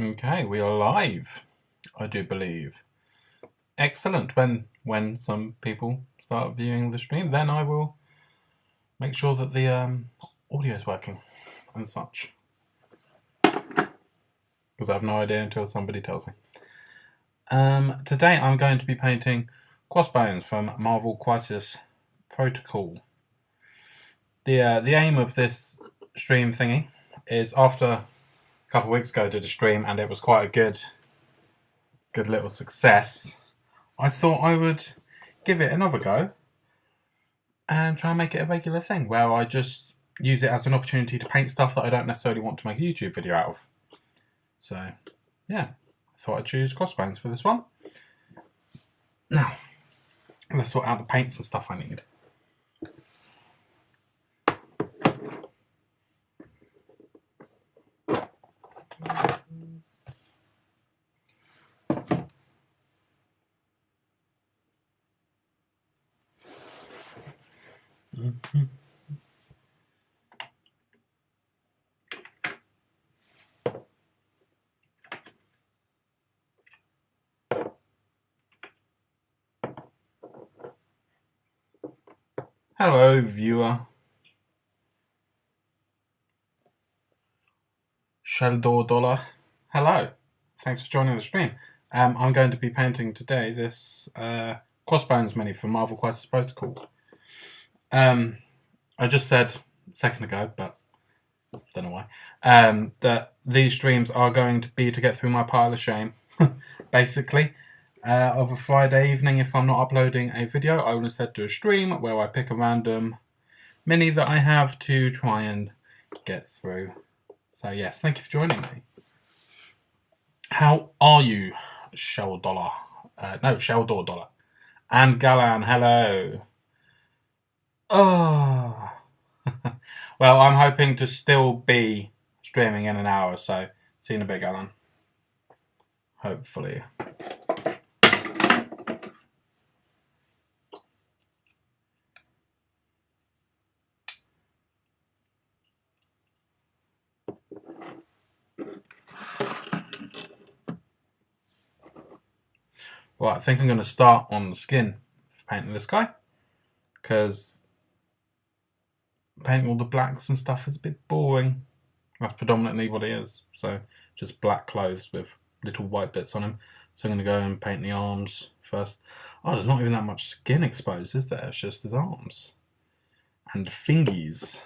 Okay, we are live, I do believe. Excellent. When some people start viewing the stream, then I will make sure that the audio is working and such. Because I have no idea until somebody tells me. Today I'm going to be painting Crossbones from Marvel Crisis Protocol. The aim of this stream thingy is after a couple of weeks ago I did a stream and it was quite a good little success. I thought I would give it another go and try and make it a regular thing where I just use it as an opportunity to paint stuff that I don't necessarily want to make a YouTube video out of. So, yeah, I thought I'd choose Crossbones for this one. Now, let's sort out the paints and stuff I need. Hello, viewer. Sheldor Dollar. Hello. Thanks for joining the stream. I'm going to be painting today this Crossbones mini from Marvel Crisis Protocol. I just said a second ago, but don't know why, that these streams are going to be to get through my pile of shame, basically. Of a Friday evening, if I'm not uploading a video, I will instead do a stream where I pick a random mini that I have to try and get through. So yes, thank you for joining me. How are you, Sheldor Dollar? And Galan, hello. Oh. Well, I'm hoping to still be streaming in an hour or so. See you in a bit, Galan. Hopefully. Right, I think I'm going to start on the skin for painting this guy, because painting all the blacks and stuff is a bit boring. That's predominantly what it is. So just black clothes with little white bits on him. So I'm going to go and paint the arms first. Oh, there's not even that much skin exposed, is there? It's just his arms and fingies.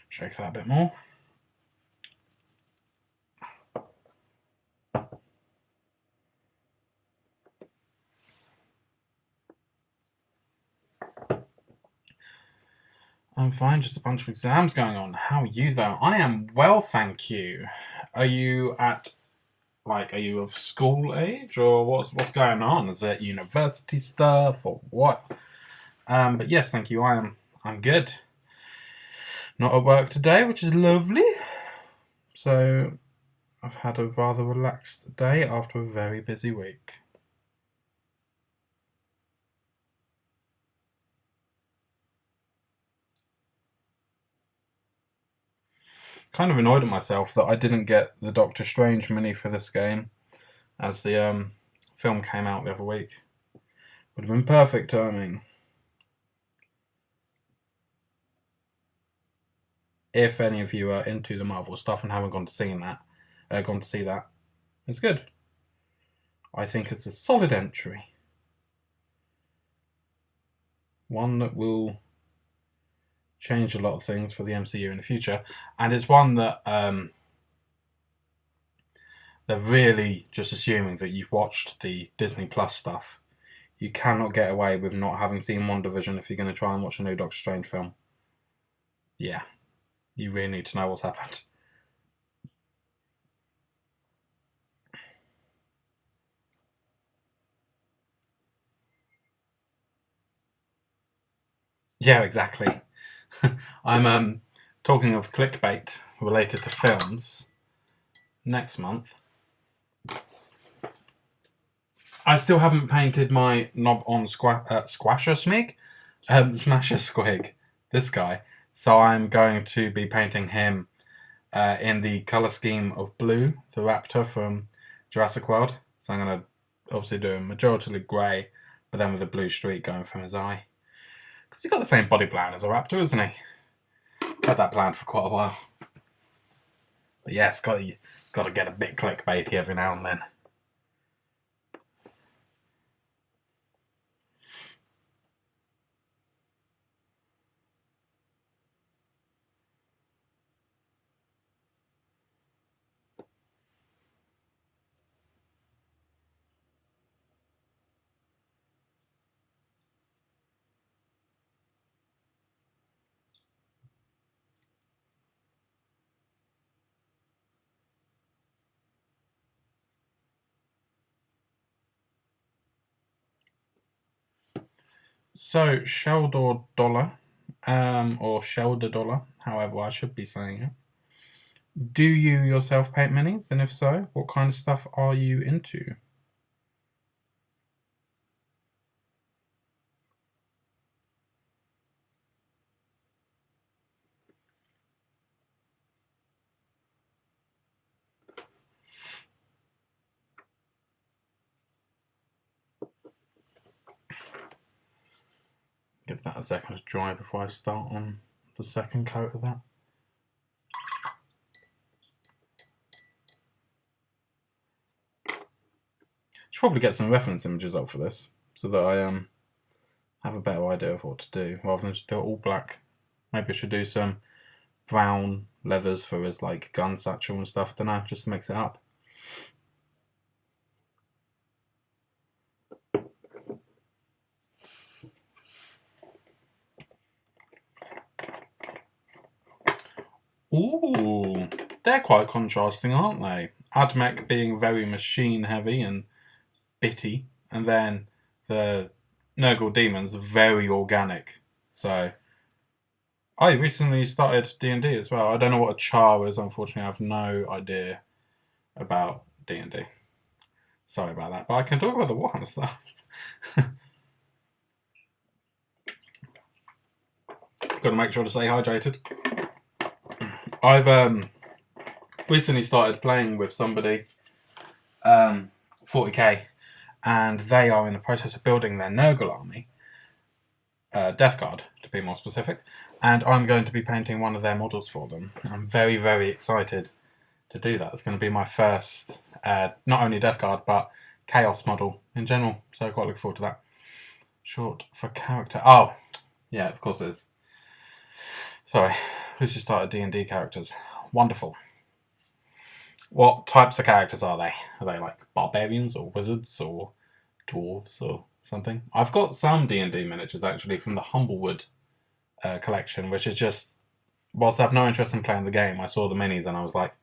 Shake that a bit more. I'm fine, just a bunch of exams going on. How are you though? I am well, thank you. Are you at, are you of school age, or what's going on? Is it university stuff or what? But yes, thank you. I'm good. Not at work today, which is lovely. So I've had a rather relaxed day after a very busy week. Kind of annoyed at myself that I didn't get the Doctor Strange mini for this game as the film came out the other week. Would have been perfect timing. If any of you are into the Marvel stuff and haven't gone to see that, it's good. I think it's a solid entry. One that will change a lot of things for the MCU in the future, and it's one that they're really just assuming that you've watched the Disney Plus stuff. You cannot get away with not having seen WandaVision if you're going to try and watch a new Doctor Strange film. Yeah. You really need to know what's happened. Yeah, exactly. I'm talking of clickbait related to films. Next month, I still haven't painted my knob on Squasher Smig, Smasher Squig, this guy. So I'm going to be painting him in the colour scheme of blue, the raptor from Jurassic World. So I'm going to obviously do a majority grey, but then with a blue streak going from his eye. Because he's got the same body plan as a raptor, isn't he? Had that planned for quite a while. But yes, got to get a bit clickbaity every now and then. So, Sheldor Dollar, or Shelder Dollar, however I should be saying it. Do you yourself paint minis? And if so, what kind of stuff are you into? Give that a second to dry before I start on the second coat of that. Should probably get some reference images up for this so that I have a better idea of what to do rather than just do it all black. Maybe I should do some brown leathers for his like gun satchel and stuff. Don't know, just to mix it up. Ooh, they're quite contrasting, aren't they? Admech being very machine heavy and bitty, and then the Nurgle demons very organic. So I recently started D&D as well. I don't know what a char is, unfortunately. I have no idea about D&D. Sorry about that, but I can talk about the Warhammer stuff. Got to make sure to stay hydrated. I've recently started playing with somebody, 40k, and they are in the process of building their Nurgle army, Death Guard to be more specific, and I'm going to be painting one of their models for them. I'm very, very excited to do that. It's going to be my first, not only Death Guard, but Chaos model in general, so quite looking forward to that. Short for character. Oh, yeah, of course it is. Sorry, who's just started D&D characters? Wonderful. What types of characters are they? Are they like barbarians or wizards or dwarves or something? I've got some D&D miniatures actually from the Humblewood collection, which is just, whilst I have no interest in playing the game, I saw the minis and I was like,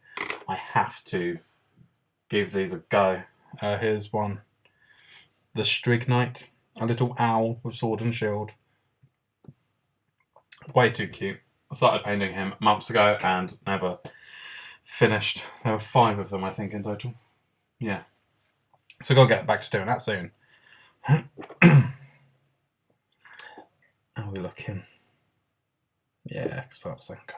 I have to give these a go. Here's one. The Strig Knight, a little owl with sword and shield. Way too cute. I started painting him months ago and never finished. There were 5 of them, I think, in total. Yeah. So I'll get back to doing that soon. How are we looking? Yeah, start the second coat.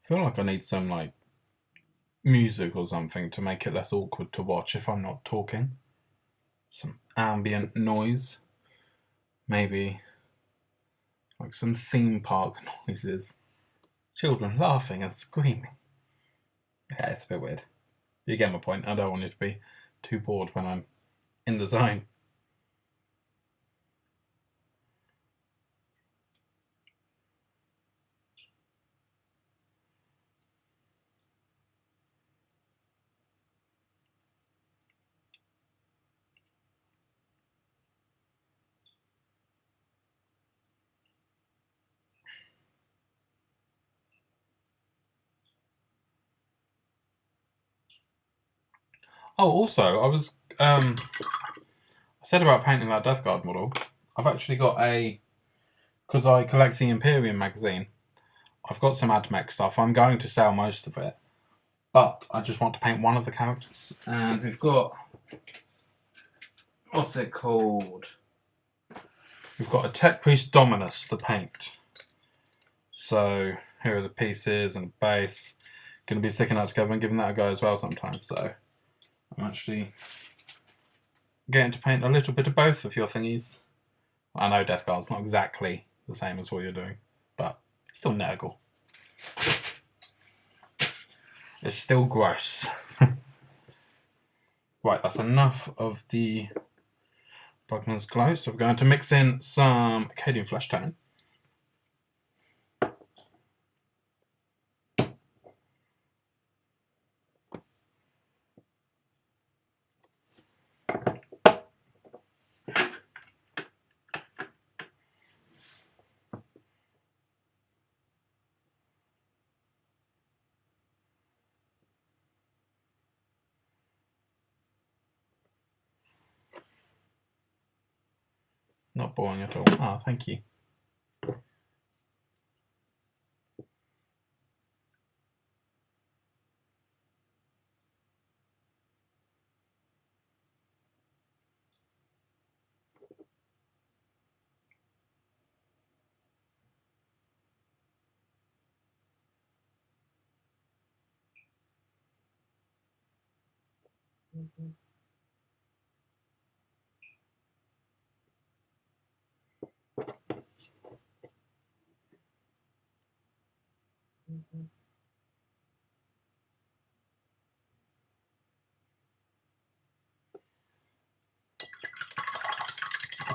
I feel like I need some like music or something to make it less awkward to watch if I'm not talking. Some ambient noise. Maybe like some theme park noises. Children laughing and screaming. Yeah, it's a bit weird. You get my point. I don't want you to be too bored when I'm in the zone. Oh, also, I said about painting that Death Guard model. I've actually got because I collect the Imperium magazine, I've got some AdMech stuff. I'm going to sell most of it, but I just want to paint one of the characters. And we've got, what's it called? We've got a Tech Priest Dominus to paint. So here are the pieces and the base. Going to be sticking that together and giving that a go as well sometime. So I'm actually getting to paint a little bit of both of your thingies. I know Death Guard's not exactly the same as what you're doing, but still Nurgle. It's still gross. Right, that's enough of the Bugman's Glow. So we're going to mix in some Dnd Flesh tone. Not boring at all. Oh, thank you.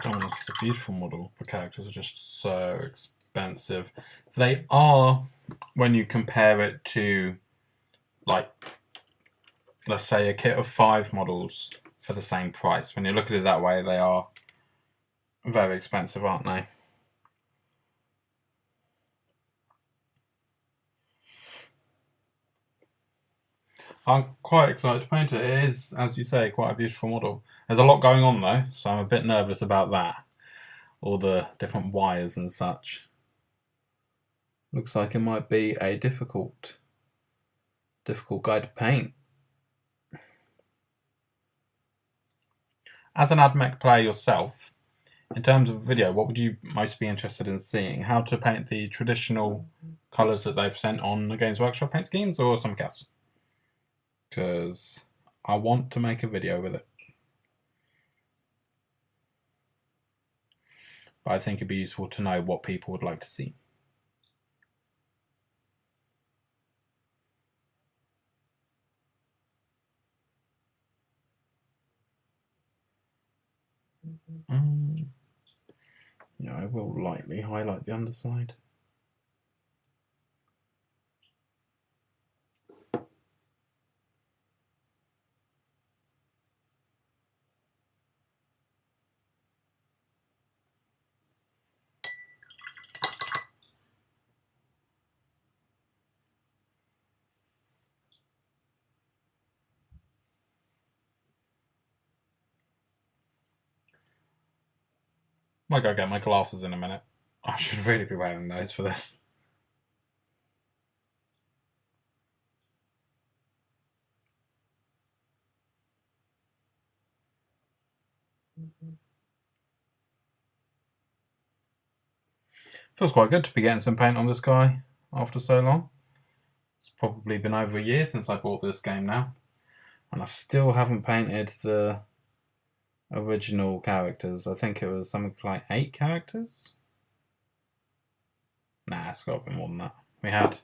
Dominus is a beautiful model. The characters are just so expensive. They are, when you compare it to, like, let's say a kit of 5 models for the same price. When you look at it that way, they are very expensive, aren't they? I'm quite excited to paint it. It is, as you say, quite a beautiful model. There's a lot going on though, so I'm a bit nervous about that. All the different wires and such. Looks like it might be a difficult guy to paint. As an AdMech player yourself, in terms of video, what would you most be interested in seeing? How to paint the traditional colours that they present on the Games Workshop paint schemes, or something else? Because I want to make a video with it. But I think it'd be useful to know what people would like to see. Yeah, I will lightly highlight the underside. Might go get my glasses in a minute. I should really be wearing those for this. Feels quite good to be getting some paint on this guy after so long. It's probably been over a year since I bought this game now. And I still haven't painted the original characters. I think it was something like 8 characters. Nah, it's got a bit more than that. We had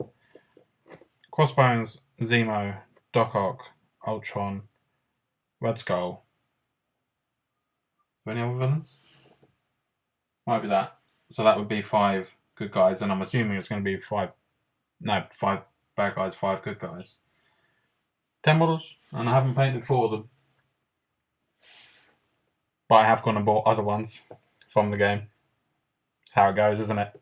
Crossbones, Zemo, Doc Ock, Ultron, Red Skull. Any other villains? Might be that. So that would be 5 good guys, and I'm assuming it's going to be 5 bad guys, 5 good guys. 10 models, and I haven't painted 4 of them. But I have gone and bought other ones from the game. That's how it goes, isn't it?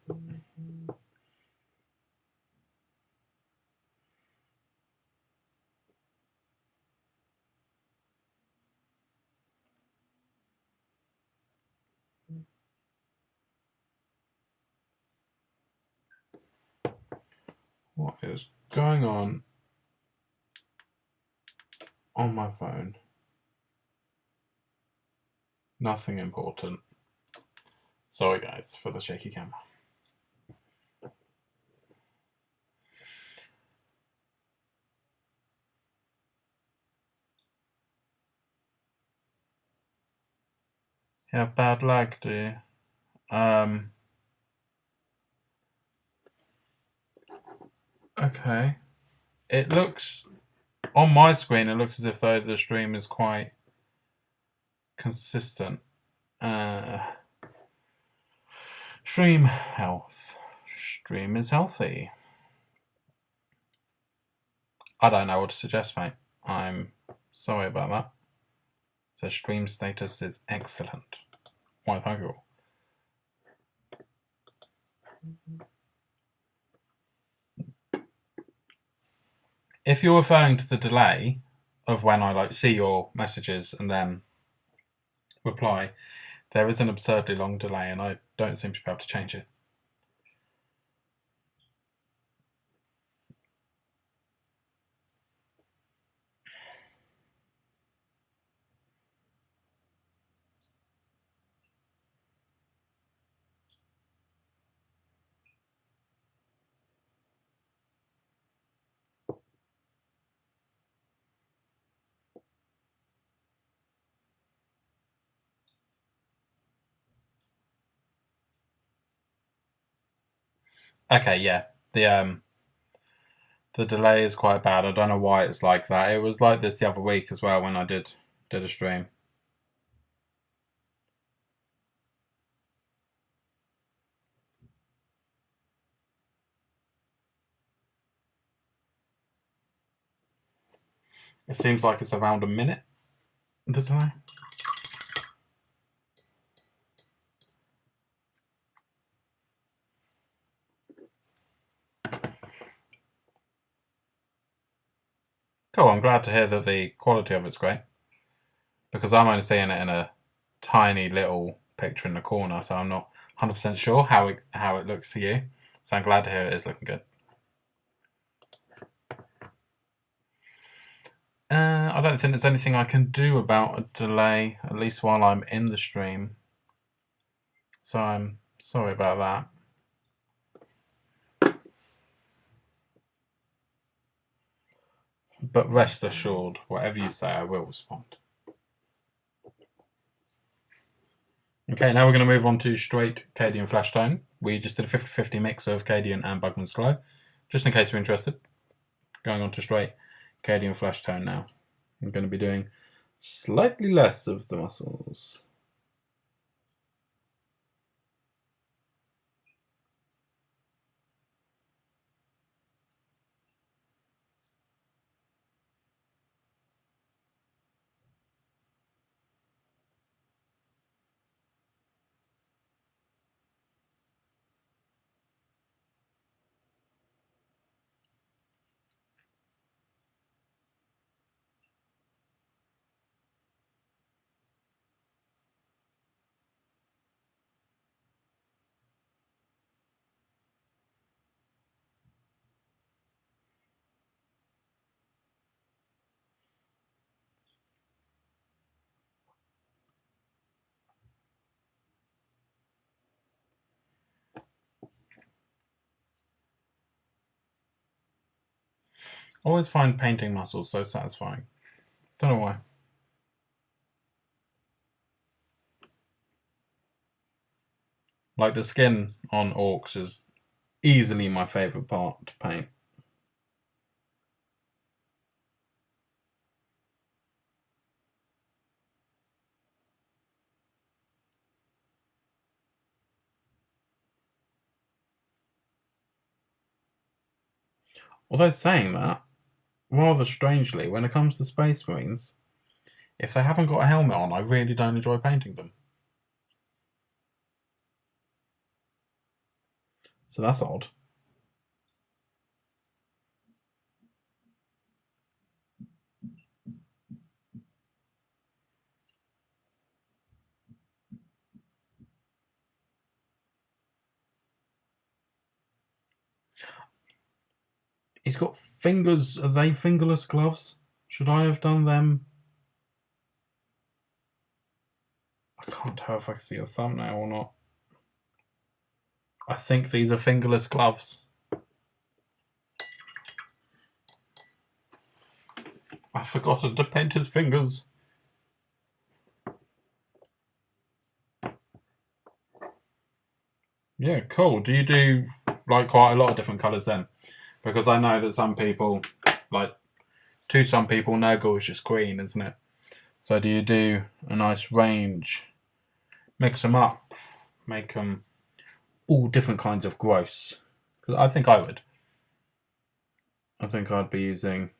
What is going on my phone? Nothing important. Sorry guys for the shaky camera. You have bad lag, do you? Okay. It looks, on my screen, it looks as if though the stream is quite consistent. Stream health. Stream is healthy. I don't know what to suggest, mate. I'm sorry about that. So stream status is excellent. Why, thank you. If you're referring to the delay of when I see your messages and then reply, there is an absurdly long delay and I don't seem to be able to change it. Okay, yeah. The delay is quite bad. I don't know why it's like that. It was like this the other week as well when I did a stream. It seems like it's around a minute, the delay. Cool, I'm glad to hear that the quality of it's great. Because I'm only seeing it in a tiny little picture in the corner, so I'm not 100% sure how it looks to you. So I'm glad to hear it is looking good. I don't think there's anything I can do about a delay, at least while I'm in the stream. So I'm sorry about that. But rest assured, whatever you say, I will respond. Okay, now we're going to move on to straight Cadian Flesh Tone. We just did a 50-50 mix of Cadian and Bugman's Glow. Just in case you're interested, going on to straight Cadian Flesh Tone now. I'm going to be doing slightly less of the muscles. I always find painting muscles so satisfying. Don't know why. Like the skin on orcs is easily my favourite part to paint. Although saying that, rather strangely, when it comes to Space Marines, if they haven't got a helmet on, I really don't enjoy painting them. So that's odd. He's got fingers. Are they fingerless gloves? Should I have done them? I can't tell if I can see a thumbnail or not. I think these are fingerless gloves. I've forgotten to paint his fingers. Yeah, cool. Do you do like quite a lot of different colours then? Because I know that some people, like, to some people, Nurgle is just green, isn't it? So do you do a nice range, mix them up, make them all different kinds of gross? Because I think I would. I think I'd be using,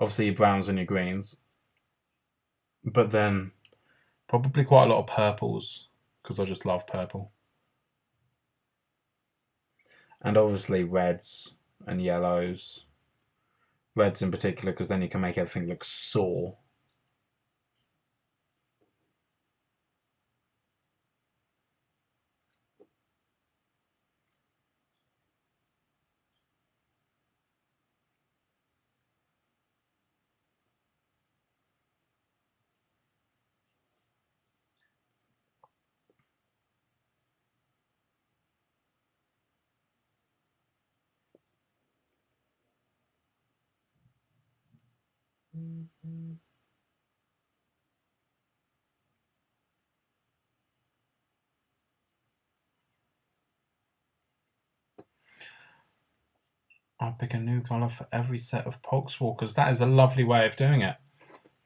obviously, your browns and your greens, but then probably quite a lot of purples, because I just love purple. And obviously reds and yellows. Reds in particular, because then you can make everything look sore. I'll pick a new colour for every set of Poxwalkers. That is a lovely way of doing it.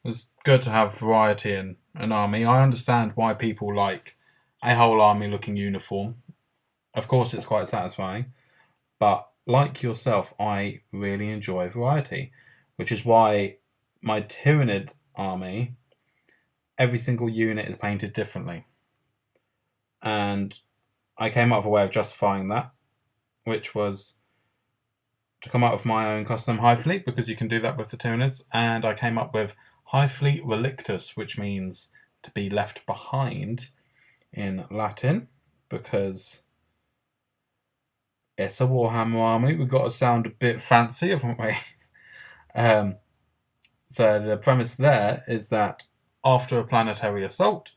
It's good to have variety in an army. I understand why people like a whole army looking uniform. Of course, it's quite satisfying. But like yourself, I really enjoy variety, which is why my Tyranid army, every single unit is painted differently. And I came up with a way of justifying that, which was to come up with my own custom High Fleet, because you can do that with the Tyranids, and I came up with High Fleet Relictus, which means to be left behind in Latin, because it's a Warhammer army. We've got to sound a bit fancy, haven't we? So the premise there is that after a planetary assault,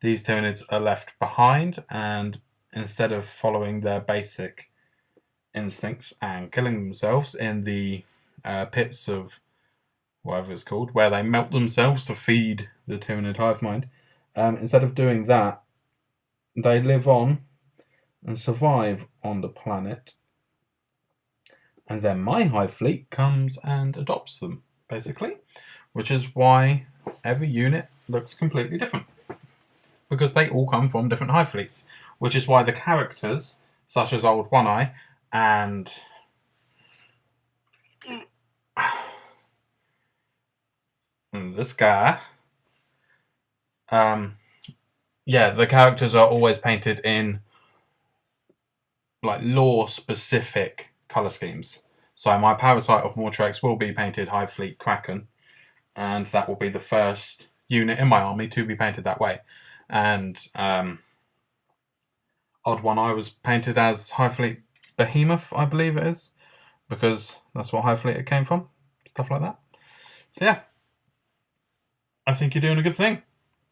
these Tyranids are left behind, and instead of following their basic instincts and killing themselves in the pits of whatever it's called, where they melt themselves to feed the Tyranid hive mind, instead of doing that, they live on and survive on the planet, and then my Hive Fleet comes and adopts them, basically, which is why every unit looks completely different, because they all come from different Hive Fleets, which is why the characters, such as Old One Eye and this guy, the characters are always painted in like lore specific colour schemes. So my Parasite of Mortrex will be painted Hive Fleet Kraken, and that will be the first unit in my army to be painted that way. And Odd One Eye was painted as Hive Fleet Behemoth, I believe it is, because that's what Hive Fleet it came from, stuff like that. So yeah, I think you're doing a good thing.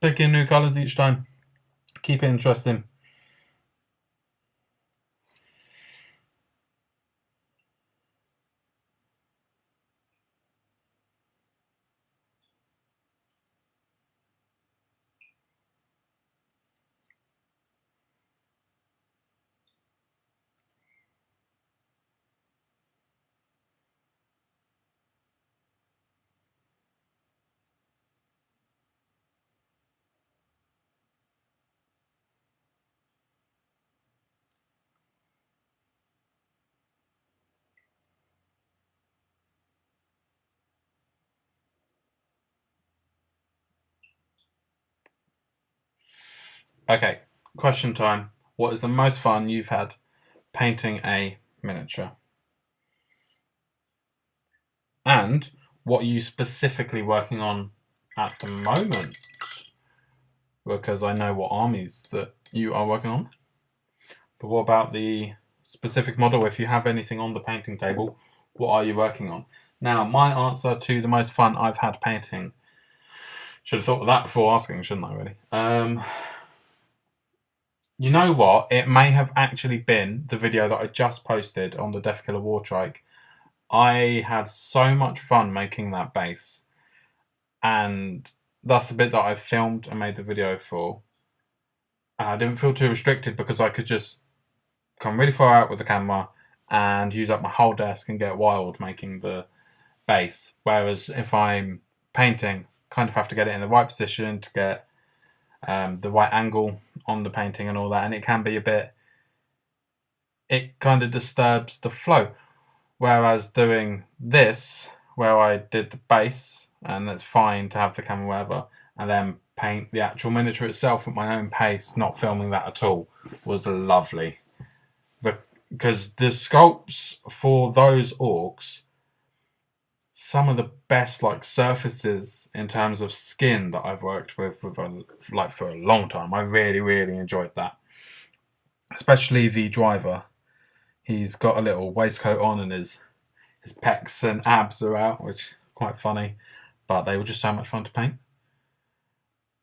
Picking new colours each time. Keep it interesting. Okay, question time. What is the most fun you've had painting a miniature? And what are you specifically working on at the moment? Because I know what armies that you are working on. But what about the specific model? If you have anything on the painting table, what are you working on? Now, my answer to the most fun I've had painting. Should have thought of that before asking, shouldn't I, really? You know what? It may have actually been the video that I just posted on the Death Killer War Trike. I had so much fun making that base. And that's the bit that I filmed and made the video for. And I didn't feel too restricted because I could just come really far out with the camera and use up my whole desk and get wild making the base. Whereas if I'm painting, kind of have to get it in the right position to get the right angle on the painting and all that, and it can be a bit, it kind of disturbs the flow. Whereas doing this, where I did the base, and it's fine to have the camera wherever, and then paint the actual miniature itself at my own pace, not filming that at all, was lovely. Because the sculpts for those orcs, some of the best like surfaces in terms of skin that I've worked with like for a long time. I really, really enjoyed that. Especially the driver. He's got a little waistcoat on and his pecs and abs are out, which is quite funny. But they were just so much fun to paint.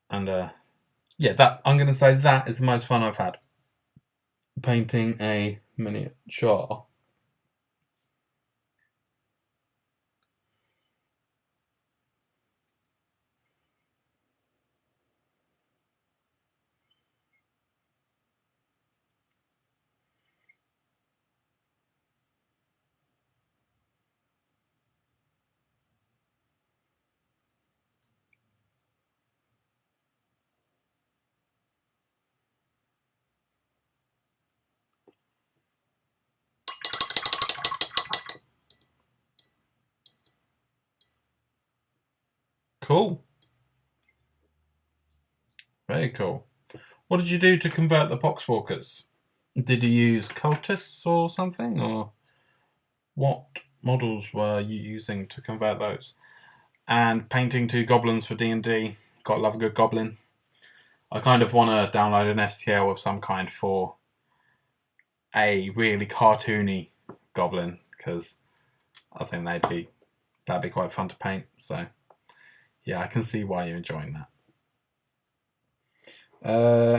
And yeah, that I'm going to say that is the most fun I've had. Painting a miniature. Cool. Very cool. What did you do to convert the poxwalkers? Did you use Cultists or something? Or what models were you using to convert those? And painting 2 goblins for D&D. Gotta love a good goblin. I kind of want to download an STL of some kind for a really cartoony goblin, because I think that'd be quite fun to paint. So yeah, I can see why you're enjoying that.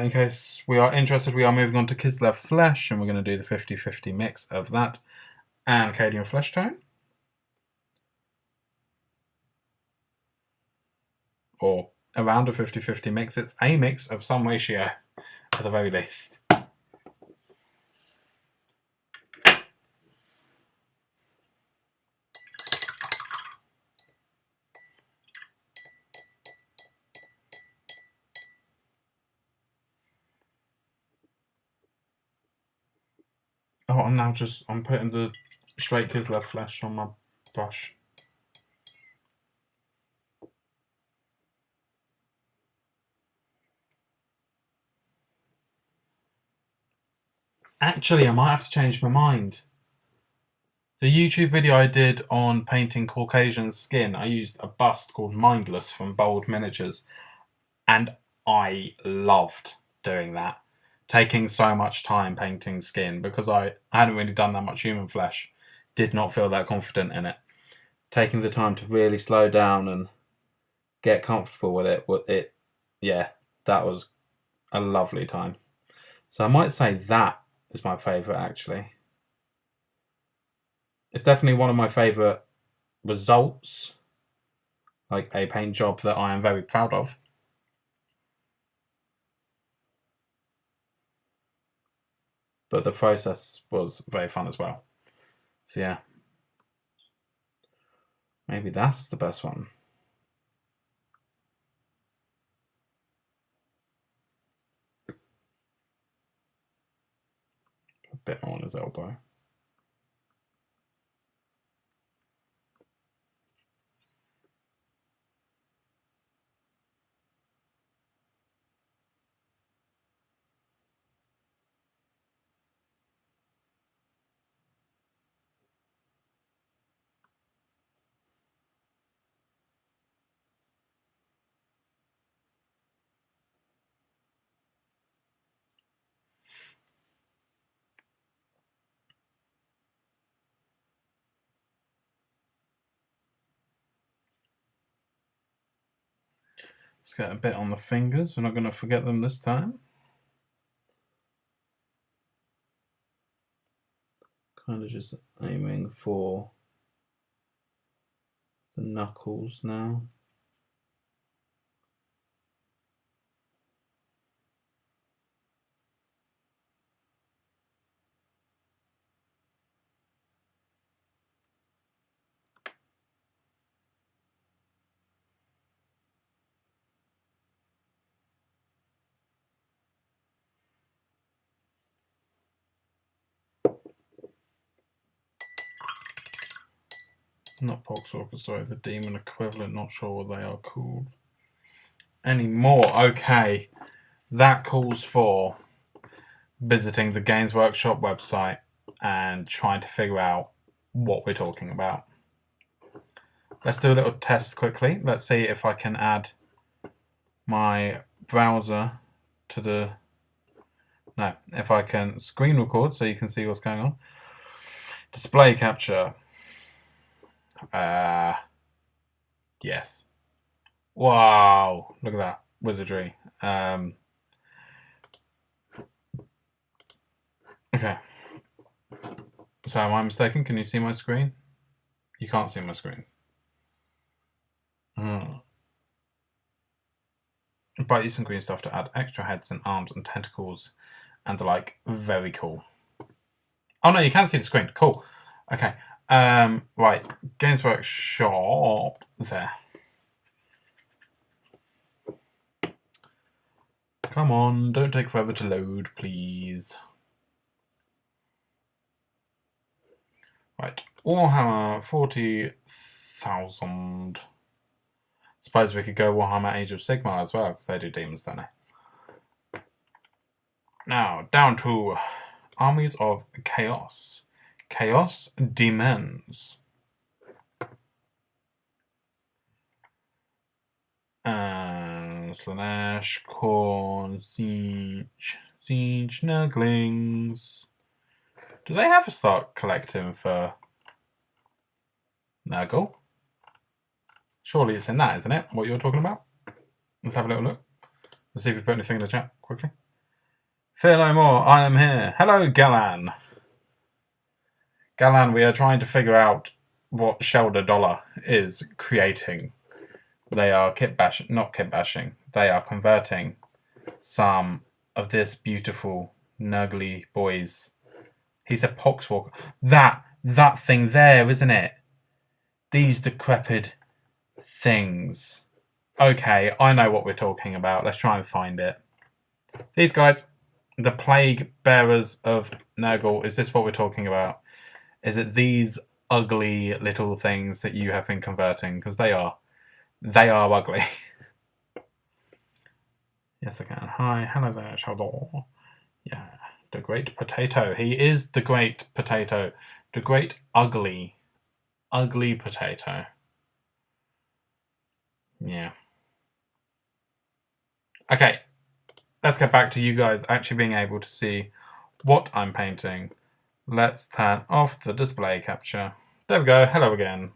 In case we are interested, we are moving on to Kizzler Flesh, and we're going to do the 50-50 mix of that and Cadian Flesh Tone. Or around a 50-50 mix. It's a mix of some ratio, at the very least. Oh, I'm putting the straight Kizzler Flesh on my brush. Actually, I might have to change my mind. The YouTube video I did on painting Caucasian skin, I used a bust called Mindless from Bold Miniatures, and I loved doing that. Taking so much time painting skin, because I hadn't really done that much human flesh. Did not feel that confident in it. Taking the time to really slow down and get comfortable with it, yeah, that was a lovely time. So I might say that is my favourite, actually. It's definitely one of my favourite results, like a paint job that I am very proud of. But the process was very fun as well. So yeah, maybe that's the best one. A bit more on his elbow. Let's get a bit on the fingers. We're not going to forget them this time. Kind of just aiming for the knuckles now. Not Poxwalkers, sorry, the demon equivalent, not sure what they are called anymore. Okay, that calls for visiting the Games Workshop website and trying to figure out what we're talking about. Let's do a little test quickly. Let's see if I can add my browser to the... No, if I can screen record so you can see what's going on. Display capture. Yes. Wow, look at that wizardry. Okay. So am I mistaken? Can you see my screen? You can't see my screen. Bright use some green stuff to add extra heads and arms and tentacles and the like. Very cool. Oh no, you can see the screen. Cool. Okay. Right. Games Workshop there. Come on, don't take forever to load, please. Right. Warhammer 40,000. Suppose we could go Warhammer Age of Sigmar as well, because they do demons, don't they? Now, down to Armies of Chaos. Chaos Demons. Slanesh, Khorne, Siege, Nurglings. Do they have to start collecting for Nurgle? Surely it's in that, isn't it? What you're talking about? Let's have a little look. Let's see if we put anything in the chat quickly. Fear no more, I am here. Hello, Galan. Galan, we are trying to figure out what Shelder Dollar is creating. They are not kit bashing. They are converting some of this beautiful Nurgly boys. He's a Poxwalker. That thing there, isn't it? These decrepit things. Okay, I know what we're talking about. Let's try and find it. These guys, the plague bearers of Nurgle. Is this what we're talking about? Is it these ugly little things that you have been converting? Because they are ugly. Yes, I can. Hi, hello there, Sheldor. Yeah, the Great Potato. He is the Great Potato. The Great Ugly Potato. Yeah. Okay, let's get back to you guys actually being able to see what I'm painting. Let's turn off the display capture. There we go. Hello again.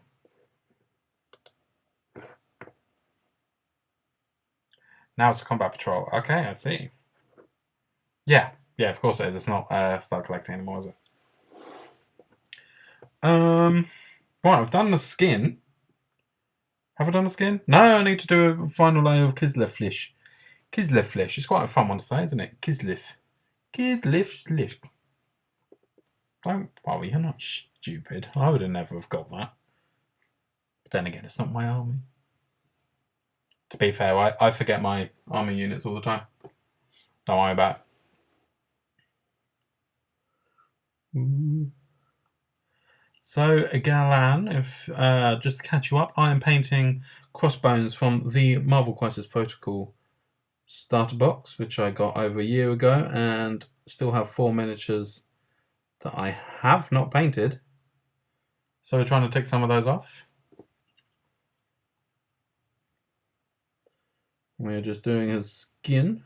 Now it's a combat patrol. Okay, I see. Yeah, of course it is. It's not start collecting anymore, is it? Right, I've done the skin. Have I done the skin? No, I need to do a final layer of Kizzler Flesh. Kizzler Flesh. It's quite a fun one to say, isn't it? Kizzler Flesh. Don't worry, you're not stupid. I would have never have got that. But then again, it's not my army. To be fair, I forget my army units all the time. Don't worry about it. So, Galan, if just to catch you up, I am painting Crossbones from the Marvel Crisis Protocol starter box, which I got over a year ago, and still have 4 miniatures that I have not painted. So we're trying to tick some of those off. We're just doing his skin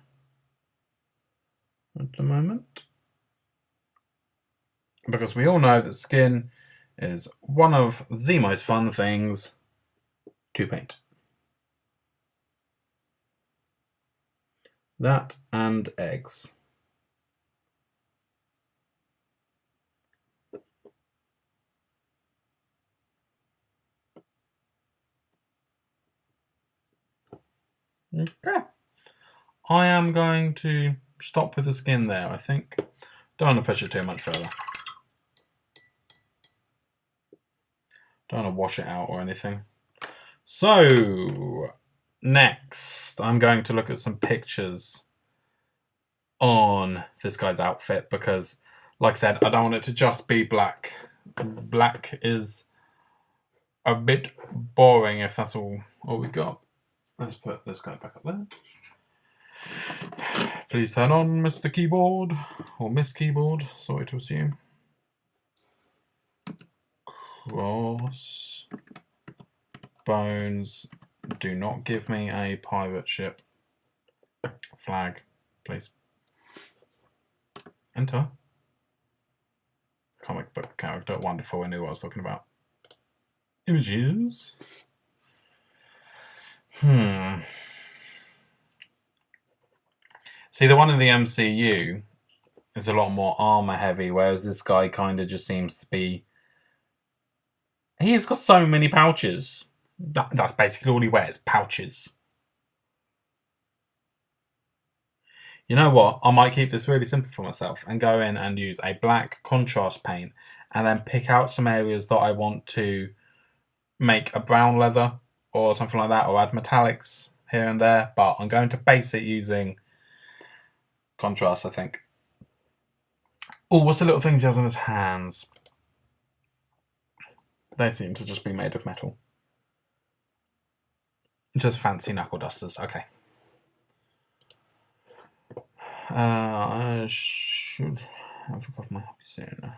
at the moment. Because we all know that skin is one of the most fun things to paint. That and eggs. Okay. I am going to stop with the skin there, I think. Don't want to push it too much further. Don't want to wash it out or anything. So, next, I'm going to look at some pictures on this guy's outfit because, like I said, I don't want it to just be black. Black is a bit boring if that's all we got. Let's put this guy back up there. Please turn on, Mr. Keyboard, or Miss Keyboard, sorry to assume. Crossbones. Do not give me a pirate ship flag, please. Enter. Comic book character. Wonderful, I knew what I was talking about. Images. See, the one in the MCU is a lot more armor heavy, whereas this guy kind of just seems to be... He's got so many pouches. That's basically all he wears, pouches. You know what? I might keep this really simple for myself and go in and use a black contrast paint and then pick out some areas that I want to make a brown leather or something like that, or add metallics here and there. But I'm going to base it using contrast, I think. Oh, what's the little things he has on his hands? They seem to just be made of metal. Just fancy knuckle dusters. Okay. I should have got my hobby soon.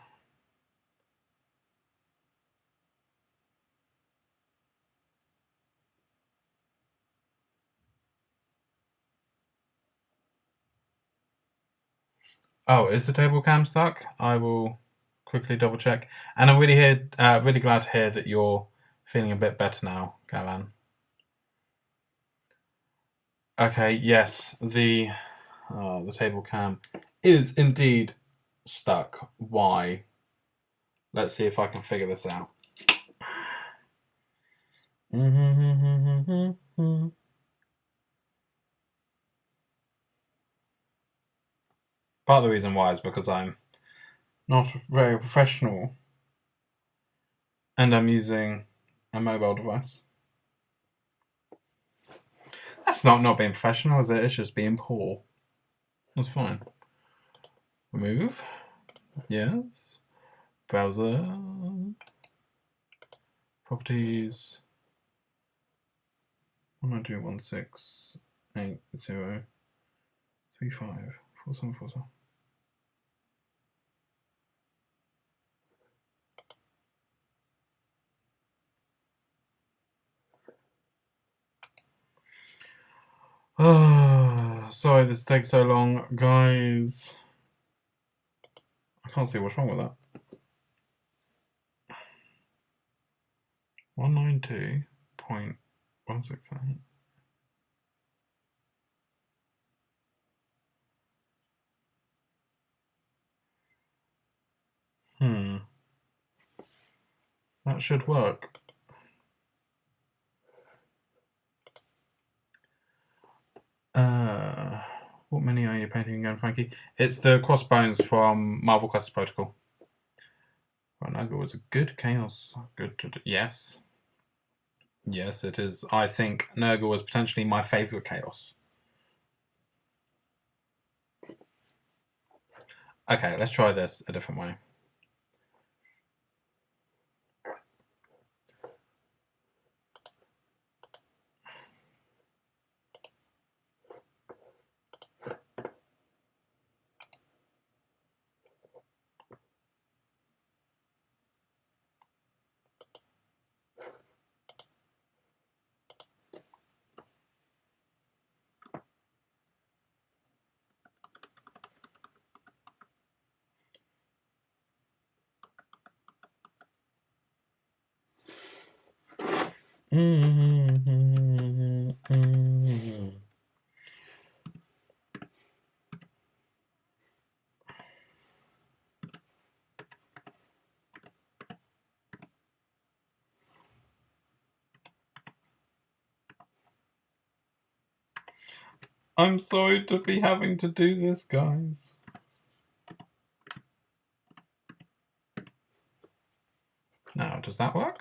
Oh, is the table cam stuck? I will quickly double check. And I'm really glad to hear that you're feeling a bit better now, Galan. Okay, yes, the table cam is indeed stuck. Why? Let's see if I can figure this out. Part of the reason why is because I'm not very professional and I'm using a mobile device. That's not being professional, is it? It's just being poor. That's fine. Remove. Yes. Browser. Properties. 192.168.0.35.4747. Oh, sorry this takes so long, guys. I can't see what's wrong with that. 192.168. That should work. What mini are you painting again, Frankie? It's the Crossbones from Marvel Crisis Protocol. Nurgle was a good chaos. Yes. Yes, it is. I think Nurgle was potentially my favourite chaos. Okay, let's try this a different way. I'm sorry to be having to do this, guys. Now, does that work?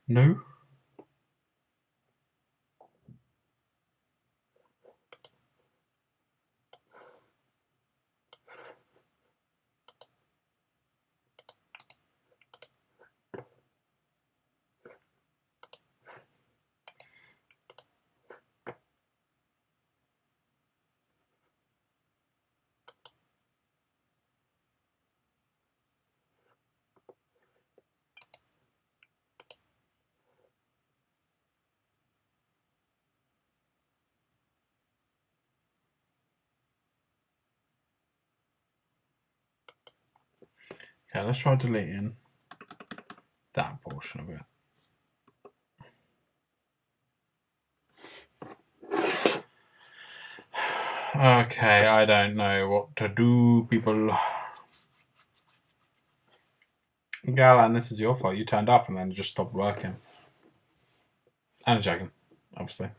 No. Okay, let's try deleting that portion of it. Okay, I don't know what to do, people. Galan, this is your fault. You turned up and then it just stopped working. I'm joking, obviously.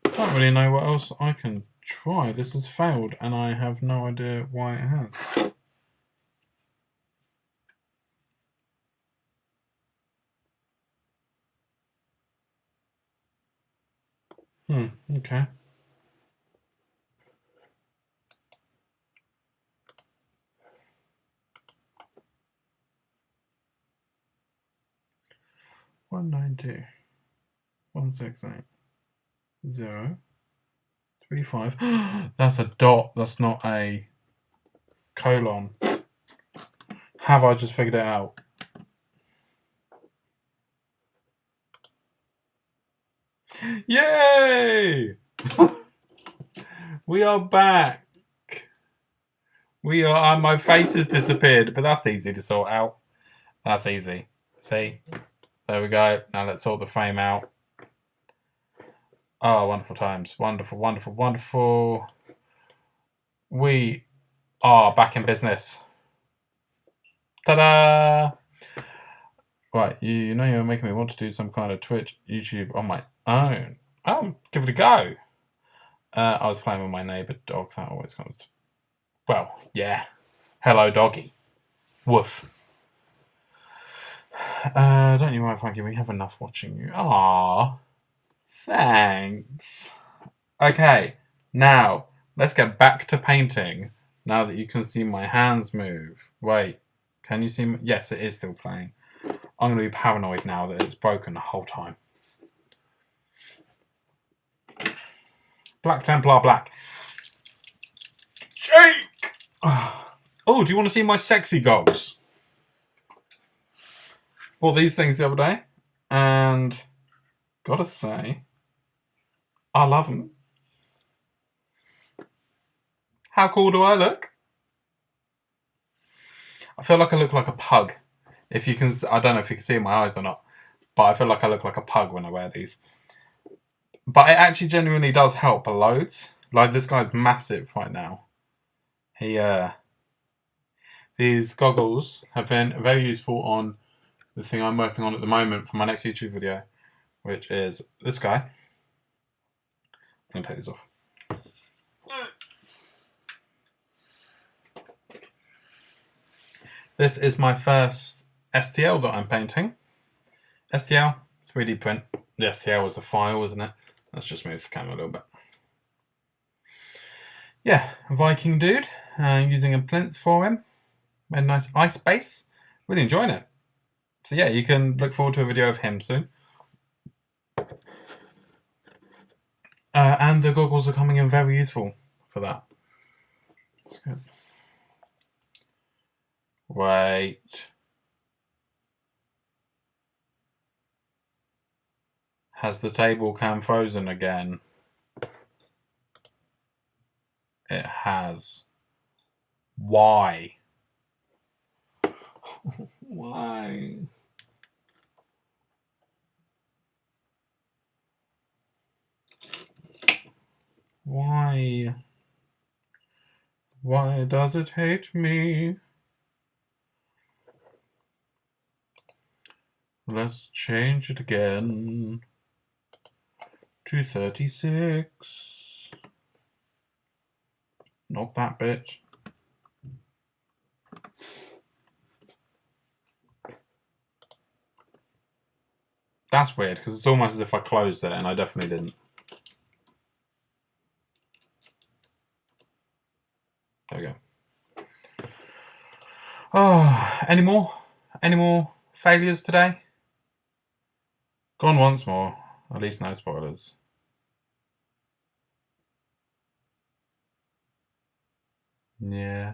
I don't really know what else I can try. This has failed and I have no idea why it has. Okay. One 192 168 0 35. That's a dot. That's not a colon. Have I just figured it out? Yay! We are back. We are. My face has disappeared, but that's easy to sort out. That's easy. See? There we go. Now let's sort the frame out. Oh, wonderful times. Wonderful, wonderful, wonderful. We are back in business. Ta-da! Right, you know you're making me want to do some kind of Twitch, YouTube on my own. Oh, give it a go. I was playing with my neighbour dog. That always comes. Well, yeah. Hello, doggy. Woof. Don't you mind, Frankie? We have enough watching you. Ah, thanks. Okay, now let's get back to painting. Now that you can see my hands move. Wait, can you see me? Yes, it is still playing. I'm going to be paranoid now that it's broken the whole time. Black Templar Black. Jake! Oh, do you want to see my sexy gogs? Bought these things the other day. And gotta say, I love them. How cool do I look? I feel like I look like a pug. If you can, I don't know if you can see my eyes or not, but I feel like I look like a pug when I wear these. But it actually genuinely does help loads. Like, this guy's massive right now. These goggles have been very useful on the thing I'm working on at the moment for my next YouTube video, which is this guy. I'm going to take these off. This is my first STL that I'm painting. STL, 3D print. The STL was the file, wasn't it? Let's just move the camera a little bit. Yeah, Viking dude. Using a plinth for him. Made a nice ice base. Really enjoying it. So yeah, you can look forward to a video of him soon. And the goggles are coming in very useful for that. That's good. Wait. Has the table cam frozen again? It has. Why? Why? Why? Why does it hate me? Let's change it again to 36. Not that bitch. That's weird, because it's almost as if I closed it, and I definitely didn't. There we go. Oh, any more? Any more failures today? Gone once more. At least no spoilers. Yeah,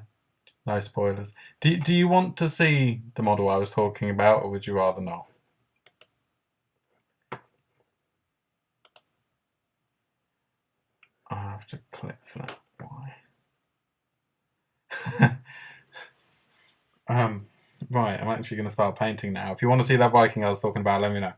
no spoilers. Do you want to see the model I was talking about, or would you rather not? I have to click that. Why? Right, I'm actually going to start painting now. If you want to see that Viking I was talking about, let me know.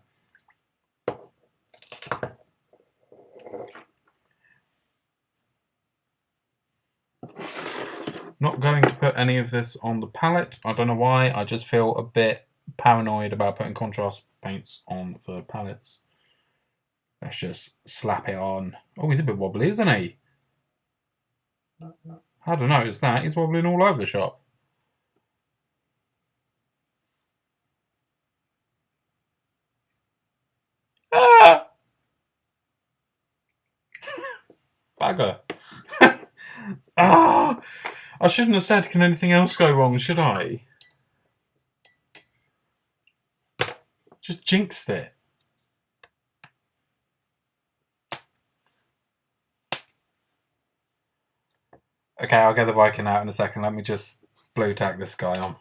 Not going to put any of this on the palette. I don't know why. I just feel a bit paranoid about putting contrast paints on the palettes. Let's just slap it on. Oh, he's a bit wobbly, isn't he? I don't notice that. He's wobbling all over the shop. Ah! Bagger. Ah! I shouldn't have said, can anything else go wrong, should I? Just jinxed it. Okay, I'll get the Viking out in a second. Let me just blue tack this guy on.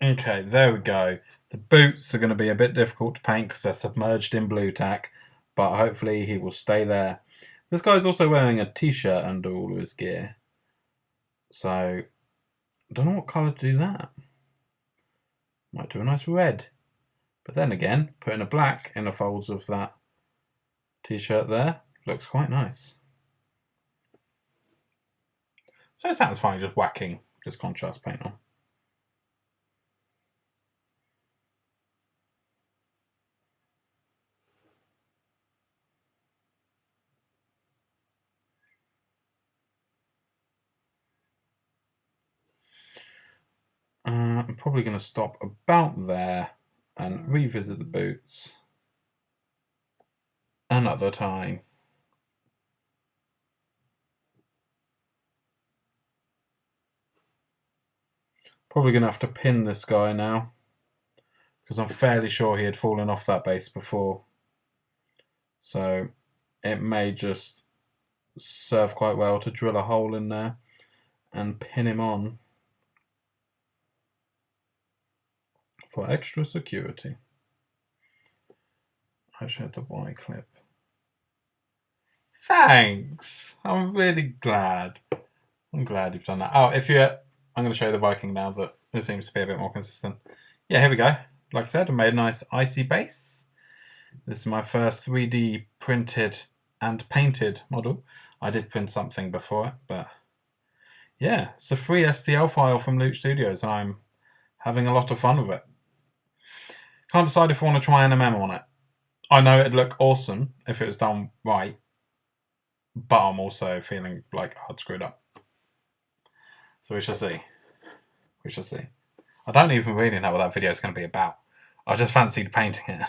Okay, there we go. The boots are going to be a bit difficult to paint because they're submerged in blue tack, but hopefully he will stay there. This guy's also wearing a t-shirt under all of his gear. So, I don't know what colour to do that. Might do a nice red. But then again, putting a black in the folds of that t-shirt there looks quite nice. So it's satisfying just whacking this contrast paint on. I'm probably going to stop about there and revisit the boots another time. Probably going to have to pin this guy now because I'm fairly sure he had fallen off that base before. So it may just serve quite well to drill a hole in there and pin him on for extra security. I should have the Y clip. Thanks! I'm really glad. I'm glad you've done that. Oh, I'm going to show you the Viking now that it seems to be a bit more consistent. Yeah, here we go. Like I said, I made a nice icy base. This is my first 3D printed and painted model. I did print something before it, but yeah, it's a free STL file from Loot Studios and I'm having a lot of fun with it. Can't decide if I want to try an MM on it. I know it'd look awesome if it was done right, but I'm also feeling like I'd screwed up. So we shall see. We shall see. I don't even really know what that video is going to be about. I just fancied painting it.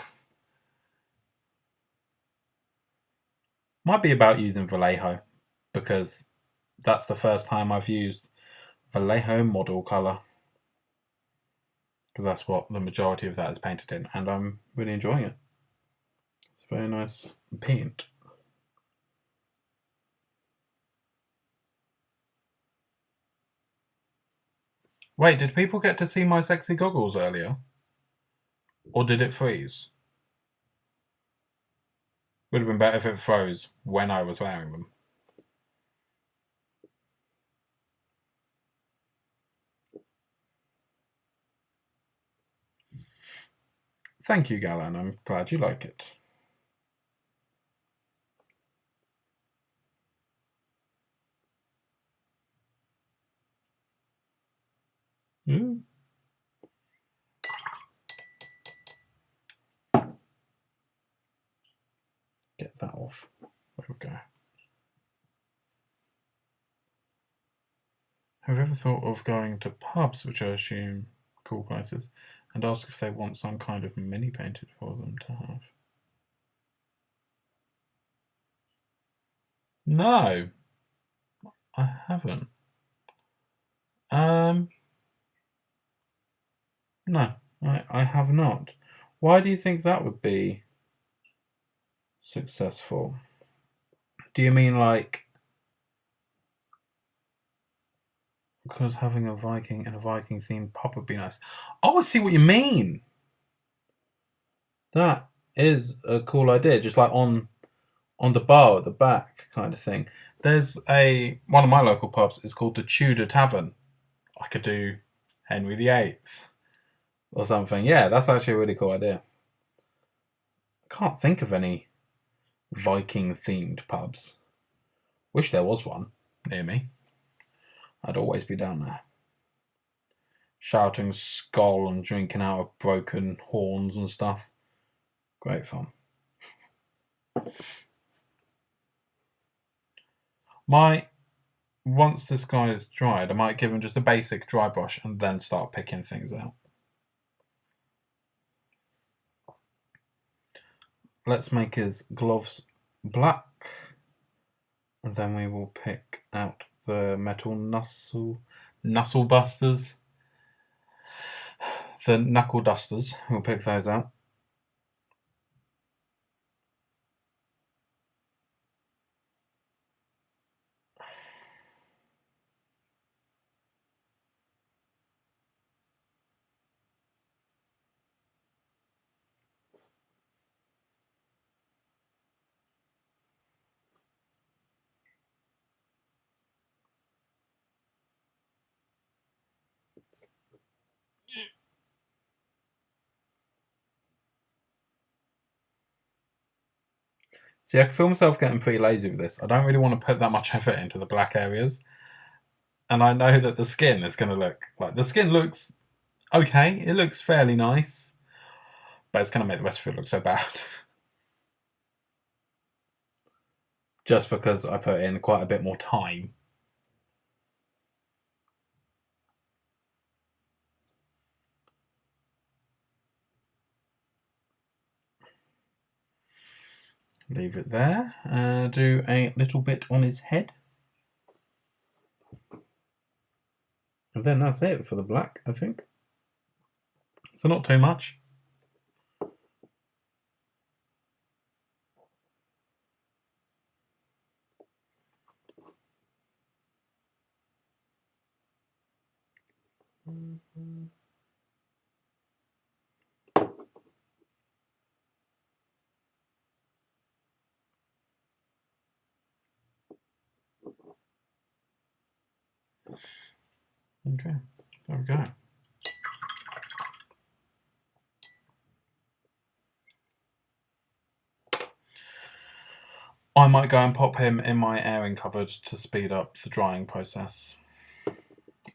Might be about using Vallejo, because that's the first time I've used Vallejo model colour. Because that's what the majority of that is painted in, and I'm really enjoying it. It's a very nice paint. Wait, did people get to see my sexy goggles earlier? Or did it freeze? Would have been better if it froze when I was wearing them. Thank you, Galan. I'm glad you like it. Mm. Get that off. There we go. Have you ever thought of going to pubs, which I assume cool places, and ask if they want some kind of mini painted for them to have? No, I haven't. No, I have not. Why do you think that would be successful? Do you mean like because having a Viking and a Viking themed pub would be nice? Oh, I see what you mean. That is a cool idea. Just like on the bar at the back kind of thing. There's one of my local pubs is called the Tudor Tavern. I could do Henry VIII or something. Yeah, that's actually a really cool idea. I can't think of any Viking themed pubs. Wish there was one near me. I'd always be down there. Shouting skull and drinking out of broken horns and stuff. Great fun. Once this guy is dried, I might give him just a basic dry brush and then start picking things out. Let's make his gloves black, and then we will pick out the metal knuckle busters. The knuckle dusters, we'll pick those out. See, I can feel myself getting pretty lazy with this. I don't really want to put that much effort into the black areas. And I know that the skin is going to look like... The skin looks okay. It looks fairly nice. But it's going to make the rest of it look so bad. Just because I put in quite a bit more time. Leave it there. Do a little bit on his head. And then that's it for the black, I think. So not too much. Okay, there we go. I might go and pop him in my airing cupboard to speed up the drying process.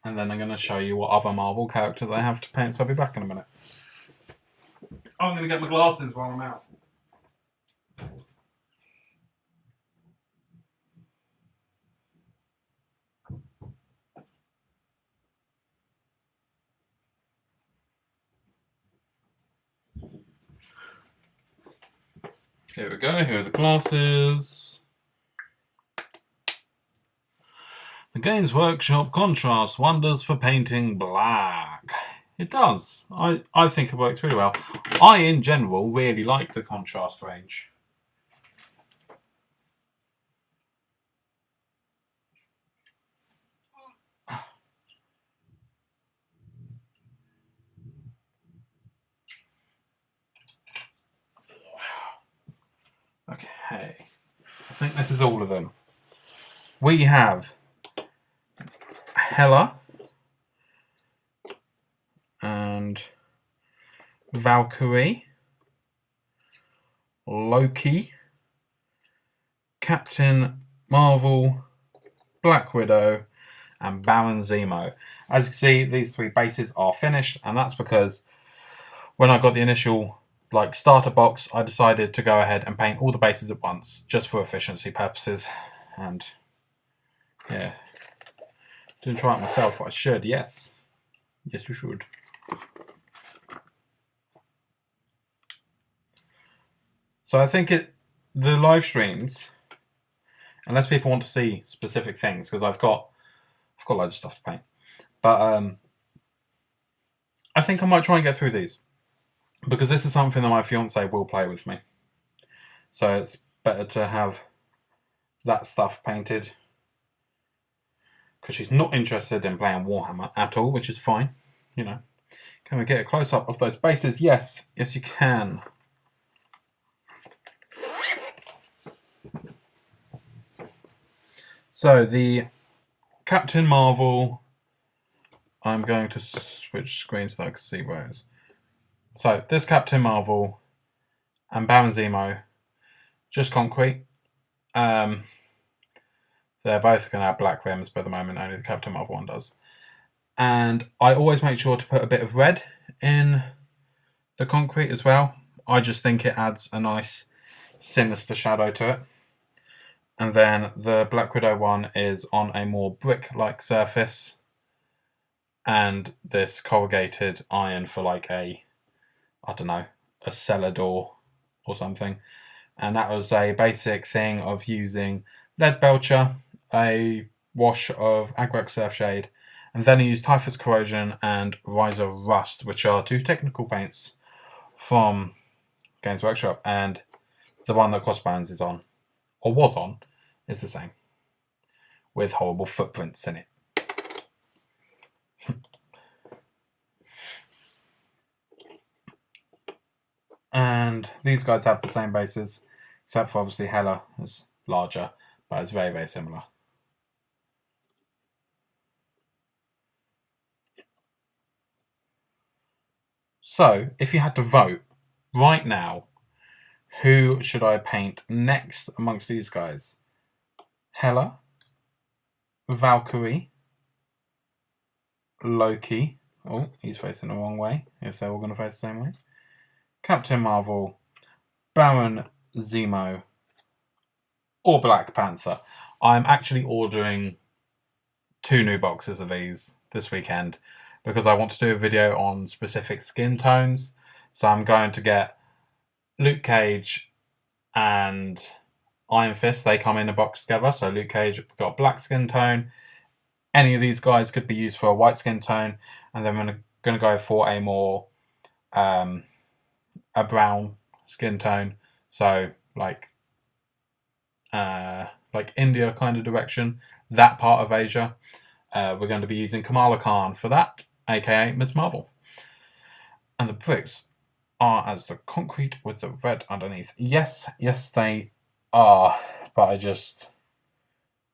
And then I'm going to show you what other Marvel characters I have to paint, so I'll be back in a minute. I'm going to get my glasses while I'm out. Here we go, here are the glasses. I'm Games Workshop contrast wonders for painting black. It does. I think it works really well. I, in general, really like the contrast range. Okay. I think this is all of them. We have Hela and Valkyrie, Loki, Captain Marvel, Black Widow, and Baron Zemo. As you can see, these 3 bases are finished, and that's because when I got the initial starter box, I decided to go ahead and paint all the bases at once, just for efficiency purposes. And yeah, didn't try it myself. I should, yes. Yes, we should. So I think the live streams, unless people want to see specific things, because I've got loads of stuff to paint. But I think I might try and get through these, because this is something that my fiance will play with me. So it's better to have that stuff painted, because she's not interested in playing Warhammer at all, which is fine. You know, can we get a close up of those bases? Yes, yes, you can. So the Captain Marvel, I'm going to switch screens so that I can see where it is. So this Captain Marvel and Baron Zemo, just concrete. They're both going to have black rims, but at the moment only the Captain Marvel one does. And I always make sure to put a bit of red in the concrete as well. I just think it adds a nice sinister shadow to it. And then the Black Widow one is on a more brick-like surface, and this corrugated iron for like a cellar door or something. And that was a basic thing of using lead belcher, a wash of Agrex Surfshade, and then I used Typhus Corrosion and Riser Rust, which are 2 technical paints from Games Workshop, and the one that Crossbones is on, or was on, is the same, with horrible footprints in it. And these guys have the same bases, except for obviously Hela is larger, but it's very, very similar. So, if you had to vote right now, who should I paint next amongst these guys? Hela, Valkyrie, Loki. Oh, he's facing the wrong way, if they're all going to face the same way. Captain Marvel, Baron Zemo, or Black Panther. I'm actually ordering 2 new boxes of these this weekend, because I want to do a video on specific skin tones. So I'm going to get Luke Cage and Iron Fist. They come in a box together. So Luke Cage got black skin tone. Any of these guys could be used for a white skin tone. And then we're going to go for a more a brown skin tone. So like India kind of direction, that part of Asia. We're going to be using Kamala Khan for that, aka Miss Marvel. And the bricks are as the concrete with the red underneath. Yes, they are. But I just...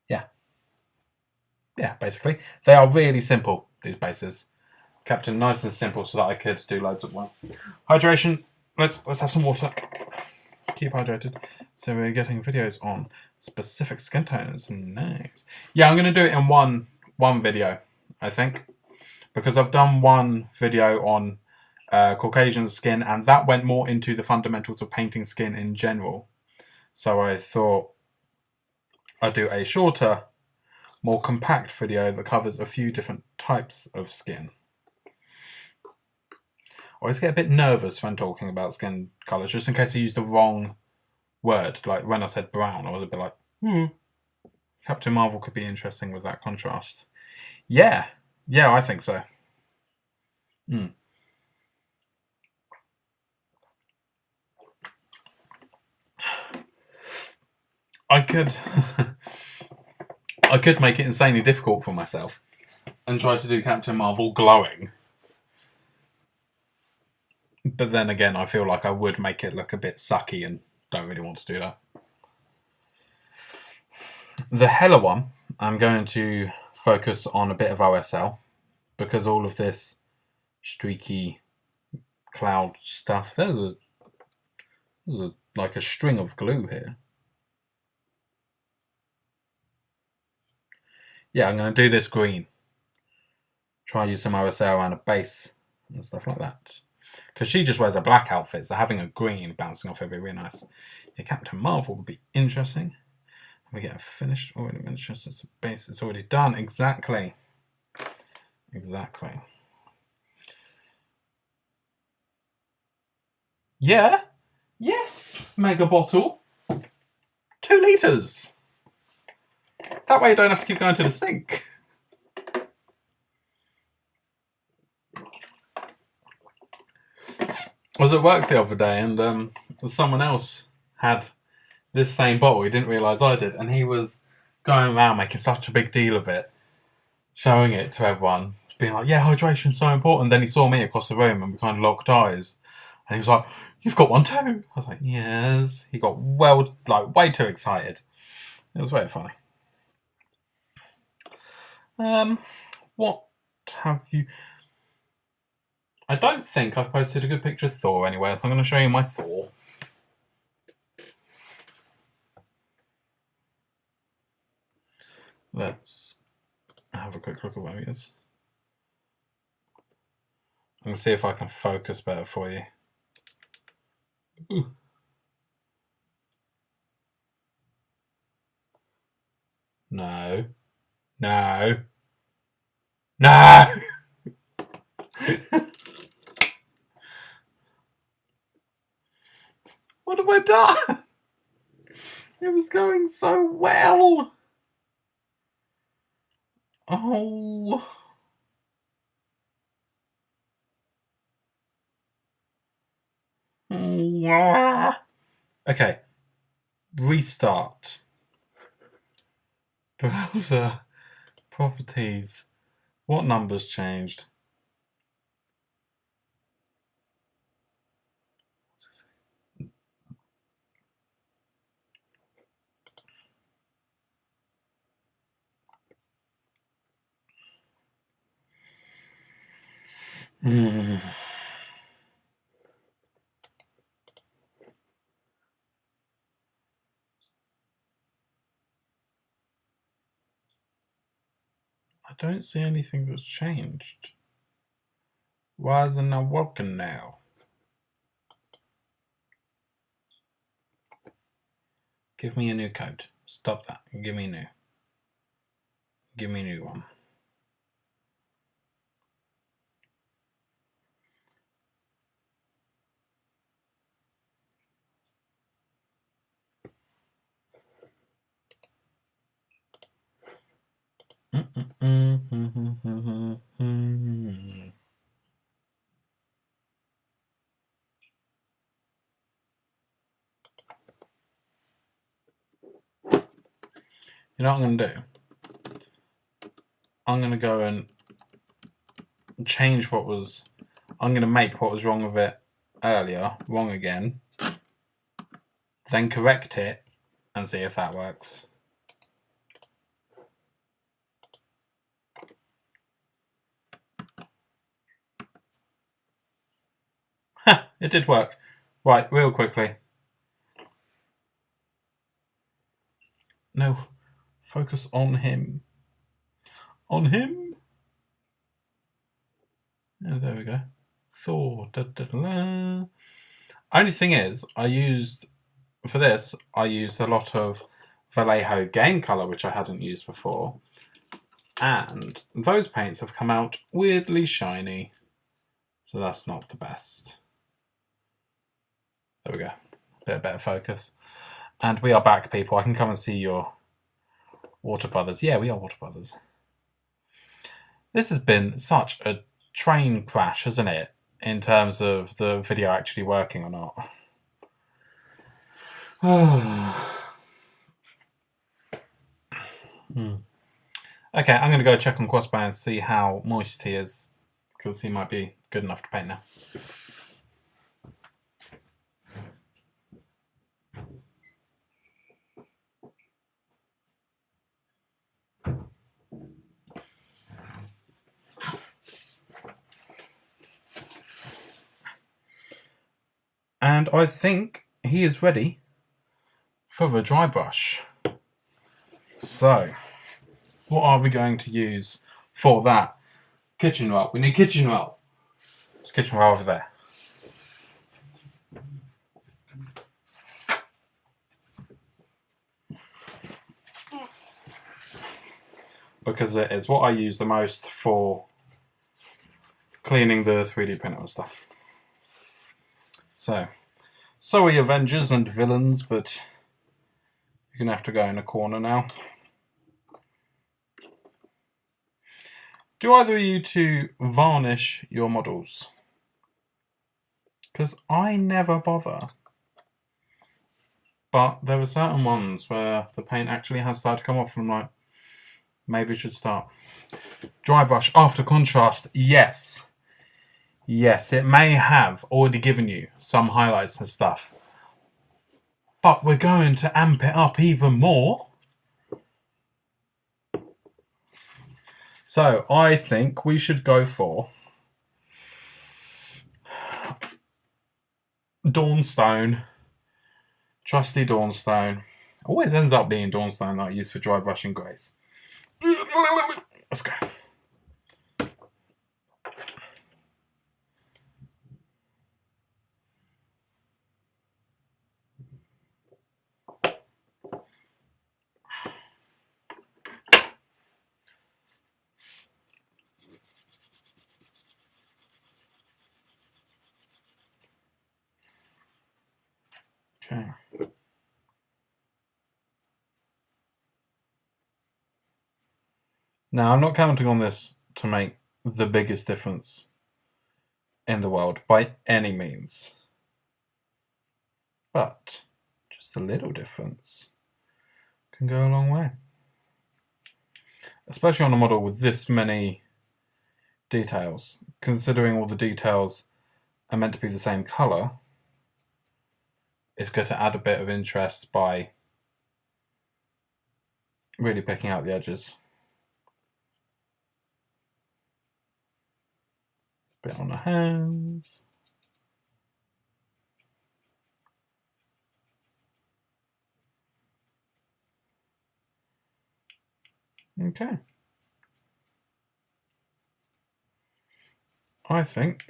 Yeah, basically. They are really simple, these bases. Kept them nice and simple so that I could do loads at once. Hydration. Let's have some water. Keep hydrated. So we're getting videos on specific skin tones. Nice. Yeah, I'm going to do it in one video, I think. Because I've done one video on Caucasian skin, and that went more into the fundamentals of painting skin in general. So I thought I'd do a shorter, more compact video that covers a few different types of skin. I always get a bit nervous when talking about skin colours, just in case I use the wrong word. Like when I said brown, I was a bit like, Captain Marvel could be interesting with that contrast. Yeah, I think so. I could I could make it insanely difficult for myself and try to do Captain Marvel glowing. But then again, I feel like I would make it look a bit sucky and don't really want to do that. The Hela one, I'm going to focus on a bit of OSL because all of this streaky cloud stuff, there's like a string of glue here. Yeah, I'm going to do this green. Try use some OSL around a base and stuff like that. Because she just wears a black outfit, so having a green bouncing off it would be really nice. Yeah, Captain Marvel would be interesting. We get a finished already mentioned since the base is already done. Exactly. Yeah. Yes. Mega bottle. 2 litres. That way you don't have to keep going to the sink. I was at work the other day and someone else had this same bottle. He didn't realise I did. And he was going around making such a big deal of it, showing it to everyone, being like, yeah, hydration's so important. Then he saw me across the room and we kind of locked eyes. And he was like, you've got one too. I was like, yes. He got way too excited. It was very funny. What have you... I don't think I've posted a good picture of Thor anywhere, so I'm going to show you my Thor. Let's have a quick look at where he is. I'm going to see if I can focus better for you. Ooh. No. What have I done? It was going so well. Oh. Okay. Restart. Browser. Properties. What numbers changed? I don't see anything that's changed. Why is it not working now? Give me a new code. Stop that. Give me a new. Give me a new one. You know what I'm going to do? I'm going to go and change what was... I'm going to make what was wrong with it earlier wrong again. Then correct it and see if that works. Ha! It did work. Right, real quickly. No. Focus on him. On him? Oh, there we go. Thor. Da, da, da, da. Only thing is, for this, I used a lot of Vallejo game colour, which I hadn't used before. And those paints have come out weirdly shiny. So that's not the best. There we go. A bit better focus. And we are back, people. I can come and see your Water brothers. Yeah, we are water brothers. This has been such a train crash, hasn't it? In terms of the video actually working or not. Okay, I'm going to go check on Crossbones, see how moist he is, because he might be good enough to paint now. And I think he is ready for the dry brush. So, what are we going to use for that? Kitchen roll. We need kitchen roll. There's kitchen roll over there. Because it is what I use the most for cleaning the 3D printer and stuff. So, sorry Avengers and villains, but you're going to have to go in a corner now. Do either of you two varnish your models? Because I never bother. But there are certain ones where the paint actually has started to come off and I'm like, maybe I should start. Dry brush after contrast, yes. Yes, it may have already given you some highlights and stuff. But we're going to amp it up even more. So I think we should go for Dawnstone. Trusty Dawnstone. Always ends up being Dawnstone that I use for dry brushing greys. Let's go. Okay. Now, I'm not counting on this to make the biggest difference in the world by any means. But just a little difference can go a long way. Especially on a model with this many details. Considering all the details are meant to be the same colour, it's going to add a bit of interest by really picking out the edges. Bit on the hands. Okay. I think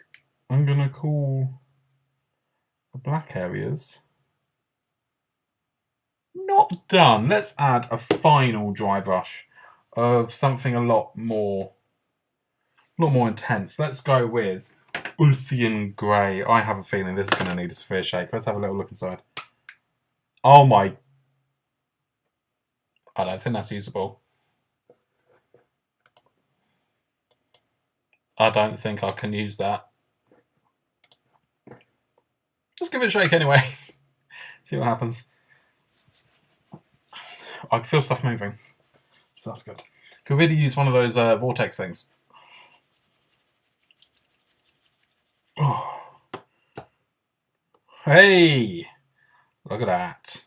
I'm going to call the black areas not done. Let's add a final dry brush of something a lot more intense. Let's go with Ulthian Grey. I have a feeling this is going to need a severe shake. Let's have a little look inside. Oh my... I don't think that's usable. I don't think I can use that. Just give it a shake anyway. See what happens. I can feel stuff moving. So that's good. Could really use one of those vortex things. Oh. Hey! Look at that.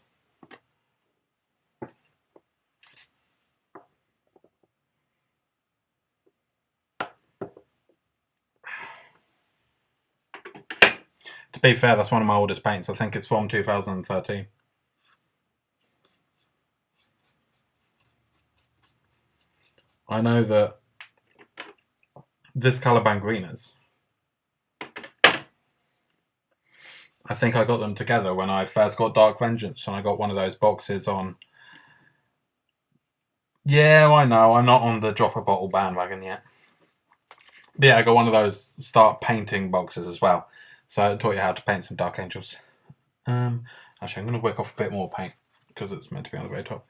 To be fair, that's one of my oldest paints. I think it's from 2013. I know that this colour band greeners, I think I got them together when I first got Dark Vengeance and I got one of those boxes on. Yeah, I know, I'm not on the drop a bottle bandwagon yet. But yeah, I got one of those start painting boxes as well. So I taught you how to paint some Dark Angels. Actually, I'm going to work off a bit more paint because it's meant to be on the very top.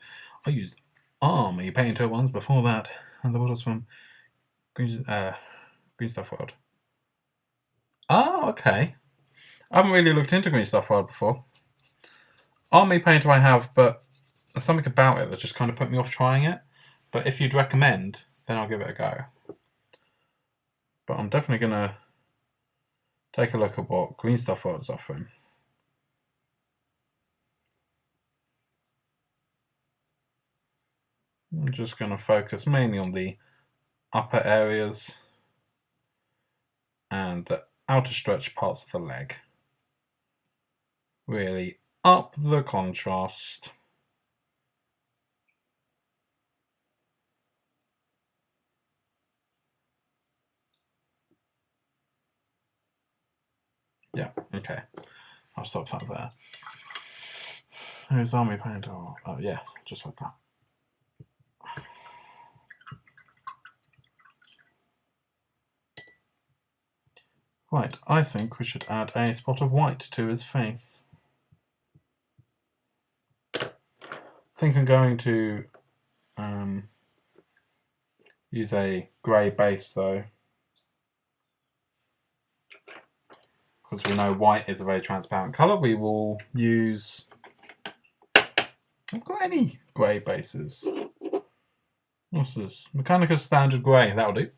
I used army painter ones before that, and the models from Green Stuff World. Oh, okay. I haven't really looked into Green Stuff World before. Army painter I have, but there's something about it that just kind of put me off trying it. But if you'd recommend, then I'll give it a go. But I'm definitely going to take a look at what Green Stuff World is offering. I'm just going to focus mainly on the upper areas and the outer stretch parts of the leg. Really up the contrast. Yeah, okay. I'll stop that there. There's army painter. Oh, yeah, just like that. Right, I think we should add a spot of white to his face. I think I'm going to use a grey base though, because we know white is a very transparent colour. We will use... I've got any grey bases. What's this? Mechanicus Standard Grey, that'll do.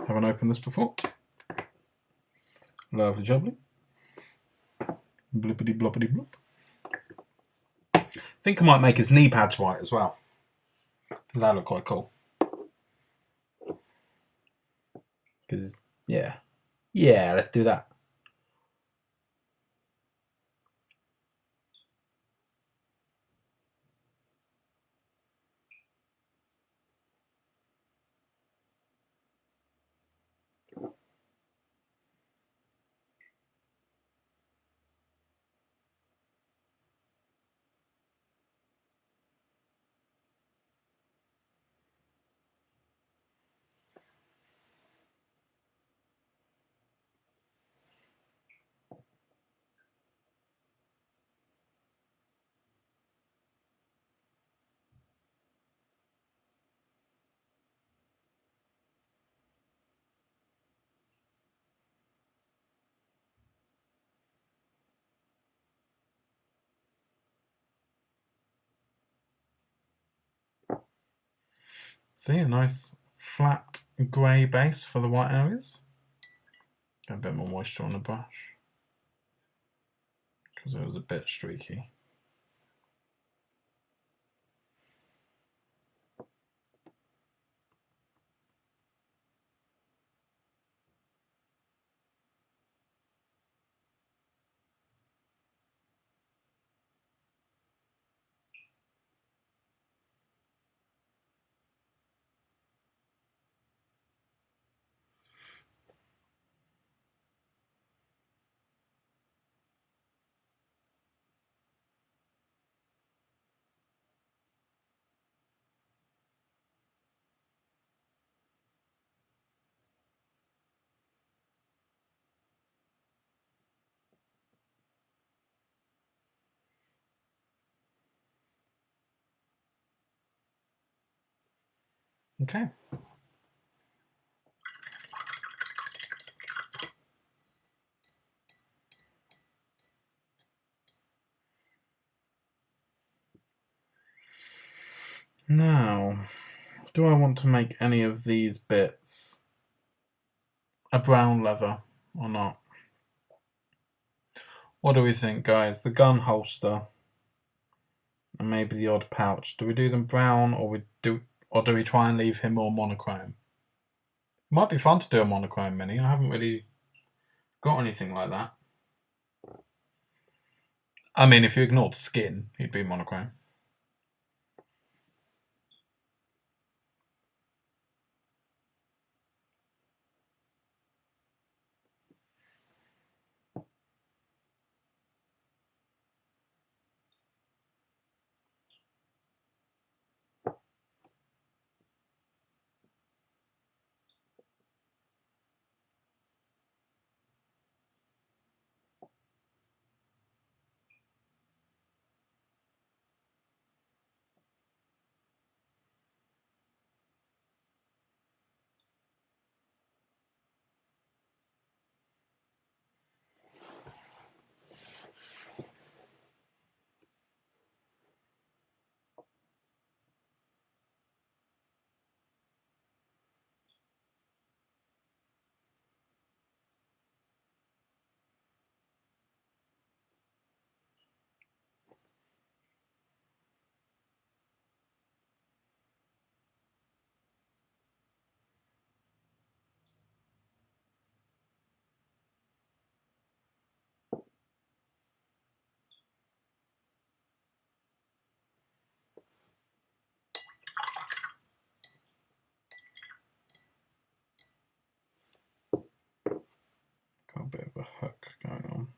Haven't opened this before. Lovely jubbly. Blippity bloppity blop. I think I might make his knee pads white as well. That'll look quite cool. Because, yeah. Yeah, let's do that. See, a nice flat grey base for the white areas. Get a bit more moisture on the brush, because it was a bit streaky. Okay. Now, do I want to make any of these bits a brown leather or not? What do we think, guys? The gun holster and maybe the odd pouch. Do we do them brown, or do we try and leave him more monochrome? It might be fun to do a monochrome mini. I haven't really got anything like that. I mean, if you ignored the skin, he'd be monochrome. bit of a hook going on.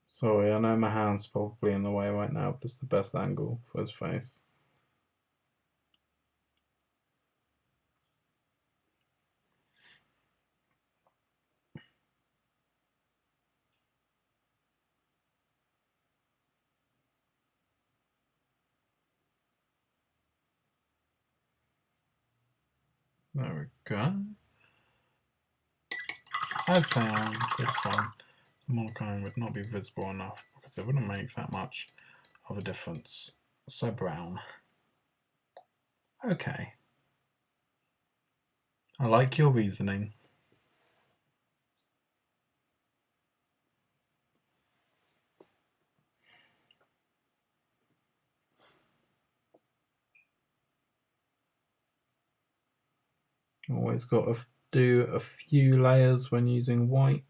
Sorry, I know my hand's probably in the way right now, but it's the best angle for his face. There we go. I'd say on this one, the monochrome would not be visible enough because it wouldn't make that much of a difference. So brown. Okay. I like your reasoning. Always got to do a few layers when using white.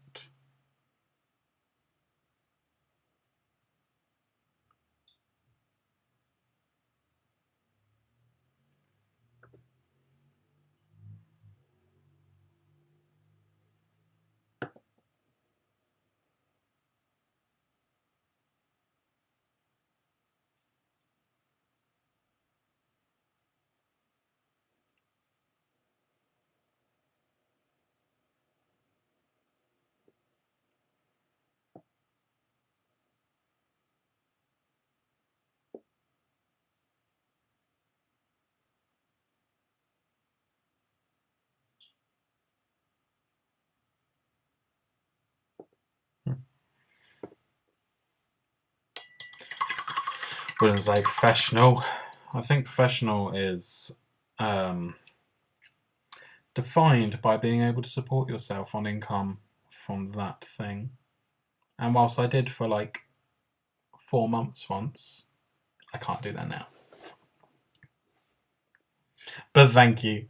Wouldn't say professional. I think professional is defined by being able to support yourself on income from that thing. And whilst I did for like 4 months once, I can't do that now. But thank you.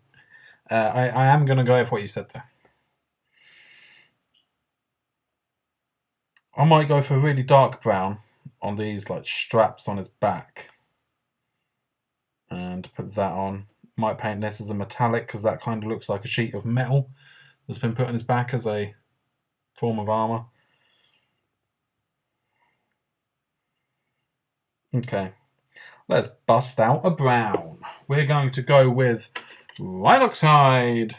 I am going to go with what you said there. I might go for a really dark brown on these like straps on his back and put that on. Might paint this as a metallic because that kind of looks like a sheet of metal that's been put on his back as a form of armour. Okay, let's bust out a brown. We're going to go with Rhinoxide,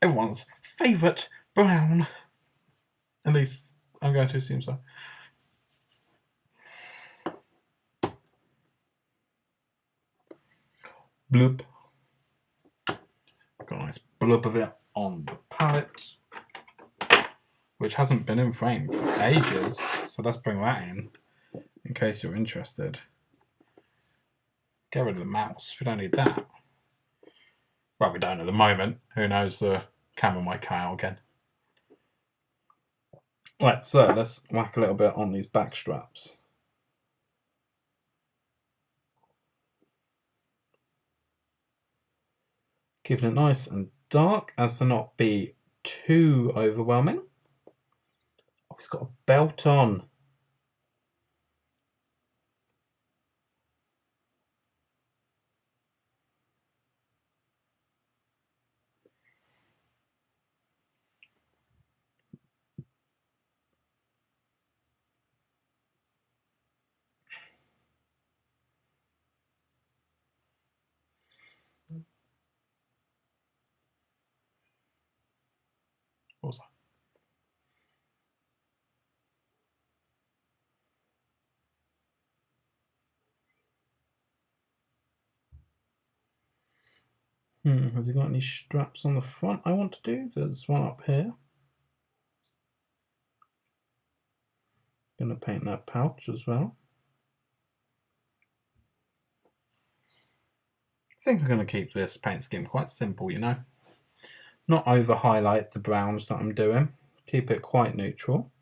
everyone's favourite brown. At least I'm going to assume so. Bloop. Got a nice bloop of it on the palette, which hasn't been in frame for ages, so let's bring that in case you're interested. Get rid of the mouse, we don't need that. Well, we don't at the moment. Who knows, the camera might come out again. Right, so let's whack a little bit on these back straps. Keeping it nice and dark as to not be too overwhelming. Oh, he's got a belt on. What was that? Has he got any straps on the front I want to do? There's one up here. Gonna paint that pouch as well. think I'm going to keep this paint scheme quite simple, you know. Not over highlight the browns that I'm doing. Keep it quite neutral.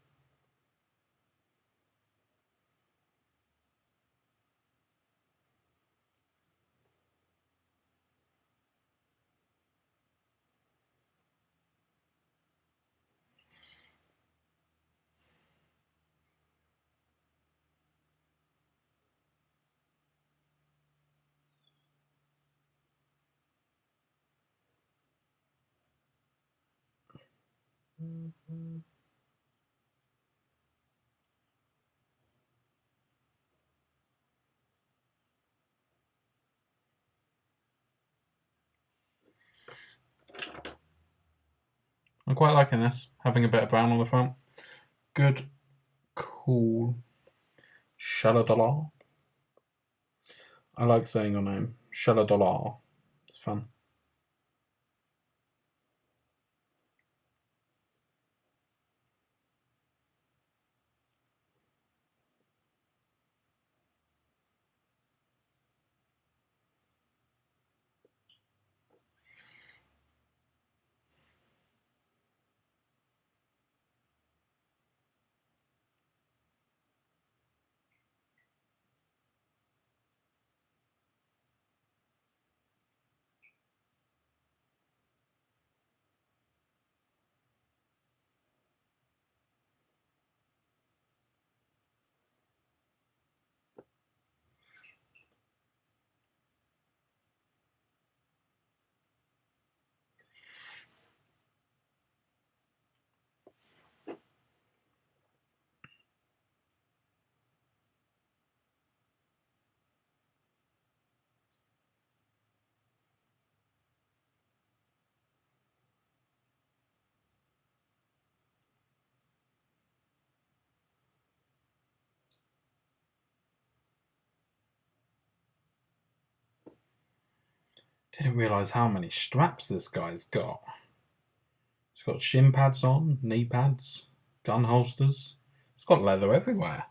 I'm quite liking this, having a bit of brown on the front. Good, cool. Shaladollar. I like saying your name. Shaladollar. It's fun. Didn't realise how many straps this guy's got. He's got shin pads on, knee pads, gun holsters. It's got leather everywhere.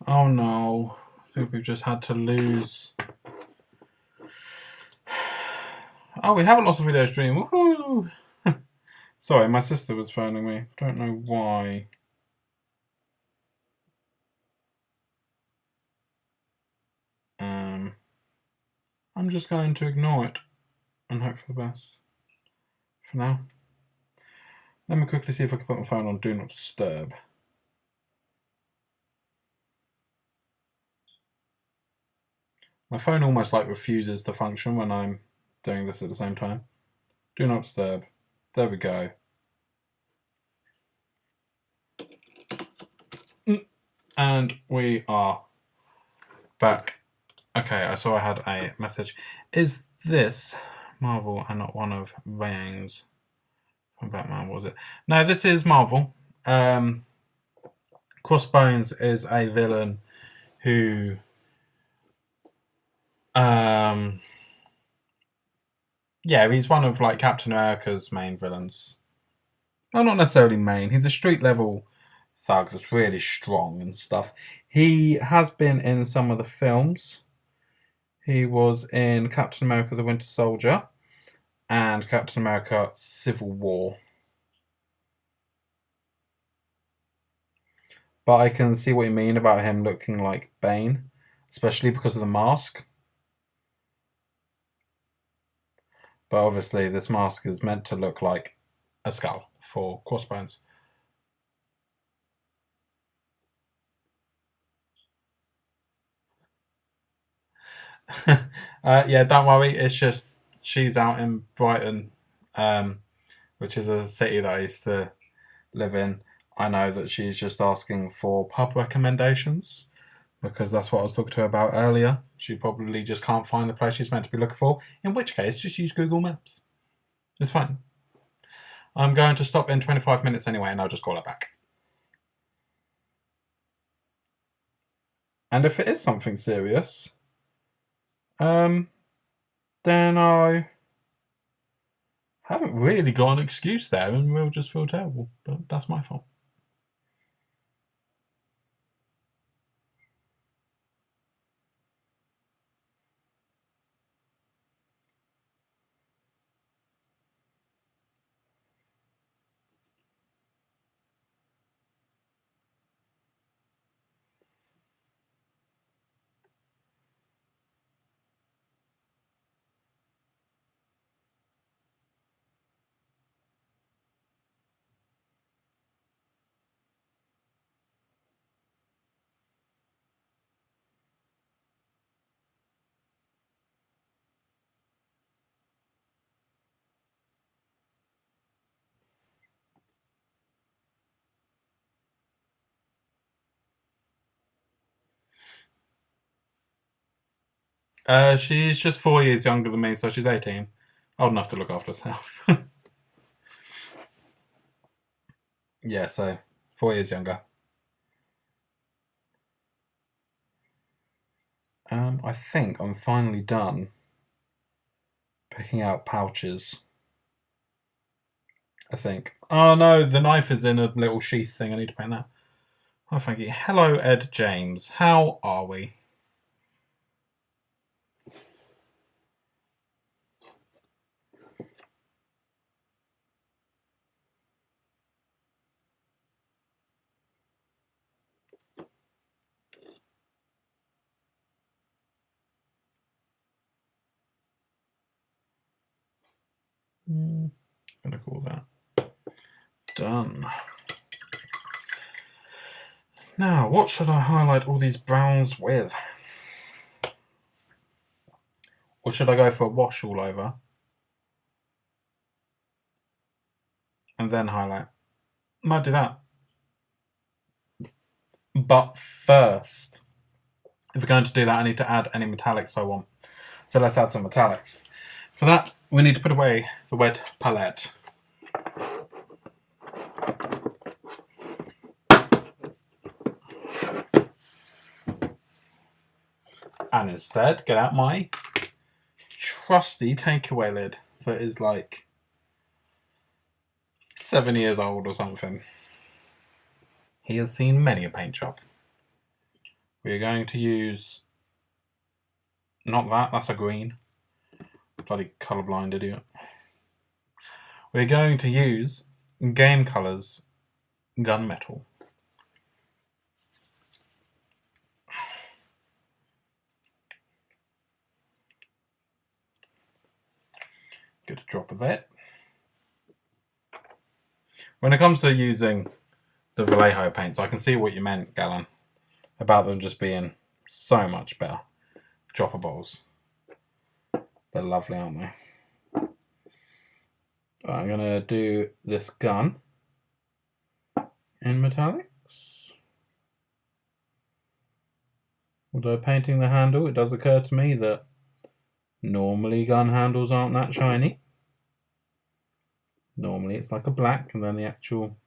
Oh no, I think we've just had to lose. Oh, we haven't lost a video stream. Woohoo! Sorry, my sister was phoning me. Don't know why. I'm just going to ignore it and hope for the best for now. Let me quickly see if I can put my phone on Do Not Disturb. My phone almost like refuses to function when I'm doing this at the same time. Do Not Disturb. There we go. And we are back. Okay, I saw I had a message. Is this Marvel and not one of Wang's from Batman, was it? No, this is Marvel. Crossbones is a villain who yeah, he's one of like Captain America's main villains. No, not necessarily main. He's a street level thug that's really strong and stuff. He has been in some of the films. He was in Captain America: The Winter Soldier and Captain America: Civil War. But I can see what you mean about him looking like Bane, especially because of the mask. But obviously this mask is meant to look like a skull for Crossbones. Yeah, don't worry. It's just she's out in Brighton, which is a city that I used to live in. I know that she's just asking for pub recommendations because that's what I was talking to her about earlier. She probably just can't find the place she's meant to be looking for, in which case, just use Google Maps. It's fine. I'm going to stop in 25 minutes anyway, and I'll just call her back. And if it is something serious, then I haven't really got an excuse there, and we'll just feel terrible. But that's my fault. She's just 4 years younger than me, so she's 18. Old enough to look after herself. Yeah, so 4 years younger. I think I'm finally done picking out pouches. I think. Oh no, the knife is in a little sheath thing. I need to paint that. Oh, thank you. Hello, Ed James. How are we? I'm gonna call that done. Now, what should I highlight all these browns with? Or should I go for a wash all over? And then highlight? Might do that. But first, if we're going to do that, I need to add any metallics I want. So let's add some metallics. For that, we need to put away the wet palette. And instead, get out my trusty takeaway lid that is like 7 years old or something. He has seen many a paint job. We're going to use... Not that, that's a green. Bloody colourblind idiot. We're going to use Game Colours Gunmetal. Get a drop of that. When it comes to using the Vallejo paints, I can see what you meant, Gallon, about them just being so much better. Dropper balls. They're lovely, aren't they? I'm going to do this gun in metallics. Although painting the handle, it does occur to me that normally gun handles aren't that shiny. Normally it's like a black and then the actual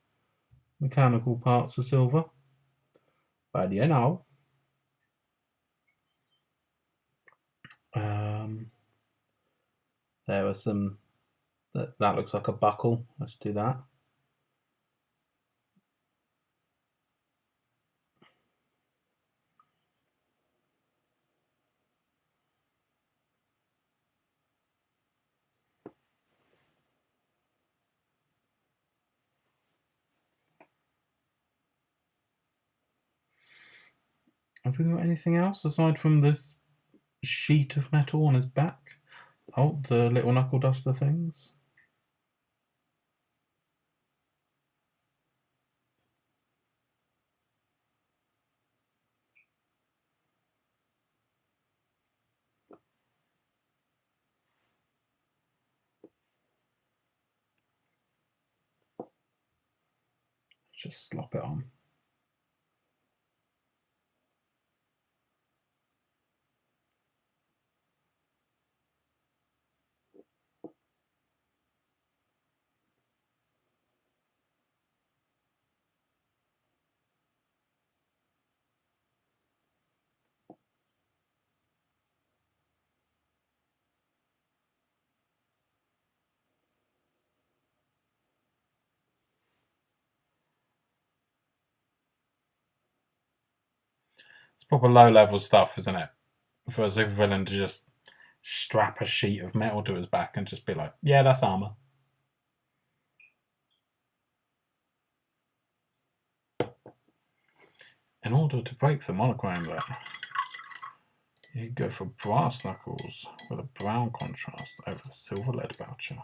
mechanical parts are silver. But you know. There are some... That looks like a buckle. Let's do that. Have we got anything else aside from this sheet of metal on his back? Oh, the little knuckle duster things. Just slop it on. It's proper low-level stuff, isn't it? For a supervillain to just strap a sheet of metal to his back and just be like, yeah, that's armor. In order to break the monochrome there, you go for brass knuckles with a brown contrast over the silver lead voucher.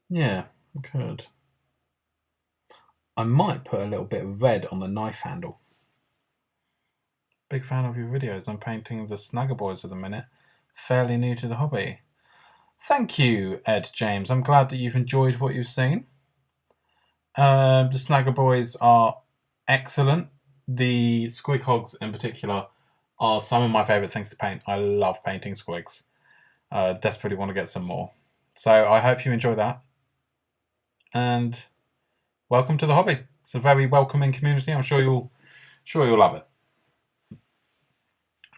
Yeah, I could. I might put a little bit of red on the knife handle. Big fan of your videos. I'm painting the Snagger Boys at the minute. Fairly new to the hobby. Thank you, Ed James. I'm glad that you've enjoyed what you've seen. The Snagger Boys are excellent. The Squig Hogs in particular are some of my favourite things to paint. I love painting squigs. Desperately want to get some more. So I hope you enjoy that. And welcome to the hobby. It's a very welcoming community. I'm sure you'll love it.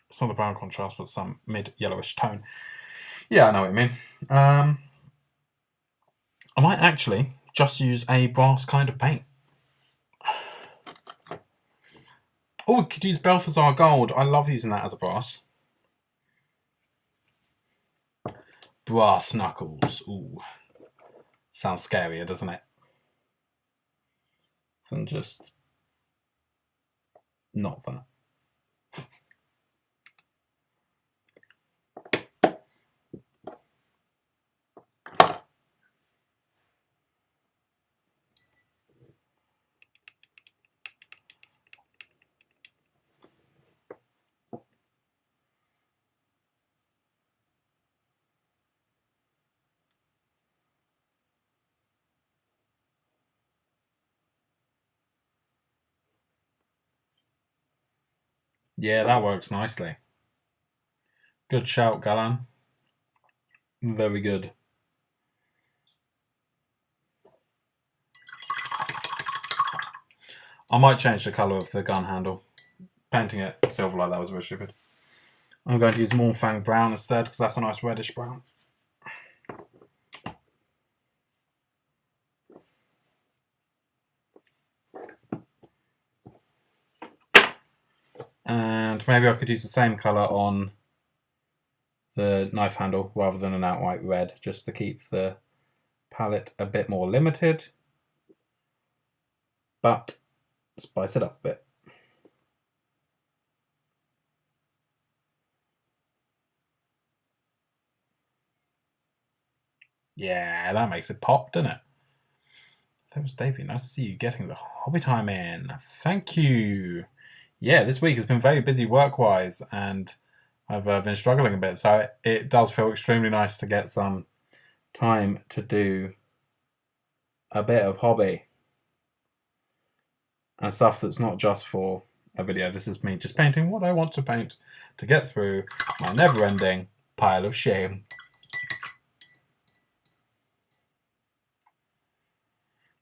It's not the brown contrast, but some mid-yellowish tone. Yeah, I know what you mean. I might actually just use a brass kind of paint. Oh, we could use Balthazar Gold. I love using that as a brass. Brass knuckles. Ooh. Sounds scarier, doesn't it? Than just not that. Yeah, that works nicely. Good shout, Galan. Very good. I might change the colour of the gun handle. Painting it silver like that was a bit stupid. I'm going to use Mornfang Brown instead because that's a nice reddish brown. And maybe I could use the same colour on the knife handle rather than an outright red, just to keep the palette a bit more limited, but spice it up a bit. Yeah, that makes it pop, doesn't it? That was Davey. Nice to see you getting the hobby time in. Thank you. Yeah, this week has been very busy work-wise, and I've been struggling a bit, so it does feel extremely nice to get some time to do a bit of hobby and stuff that's not just for a video. This is me just painting what I want to paint to get through my never-ending pile of shame.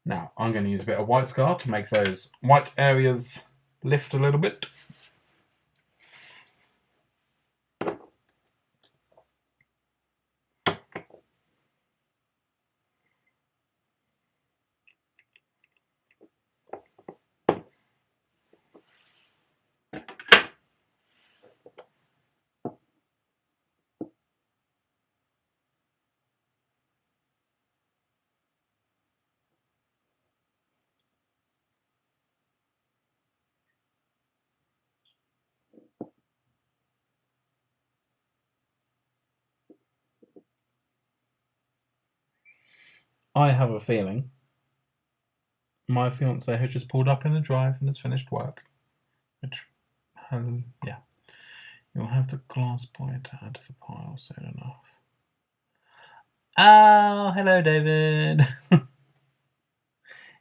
Now, I'm going to use a bit of white scar to make those white areas lift a little bit. I have a feeling my fiance has just pulled up in the drive and has finished work. Which, yeah. You'll have the glass boy to add to the pile soon enough. Oh, hello, David.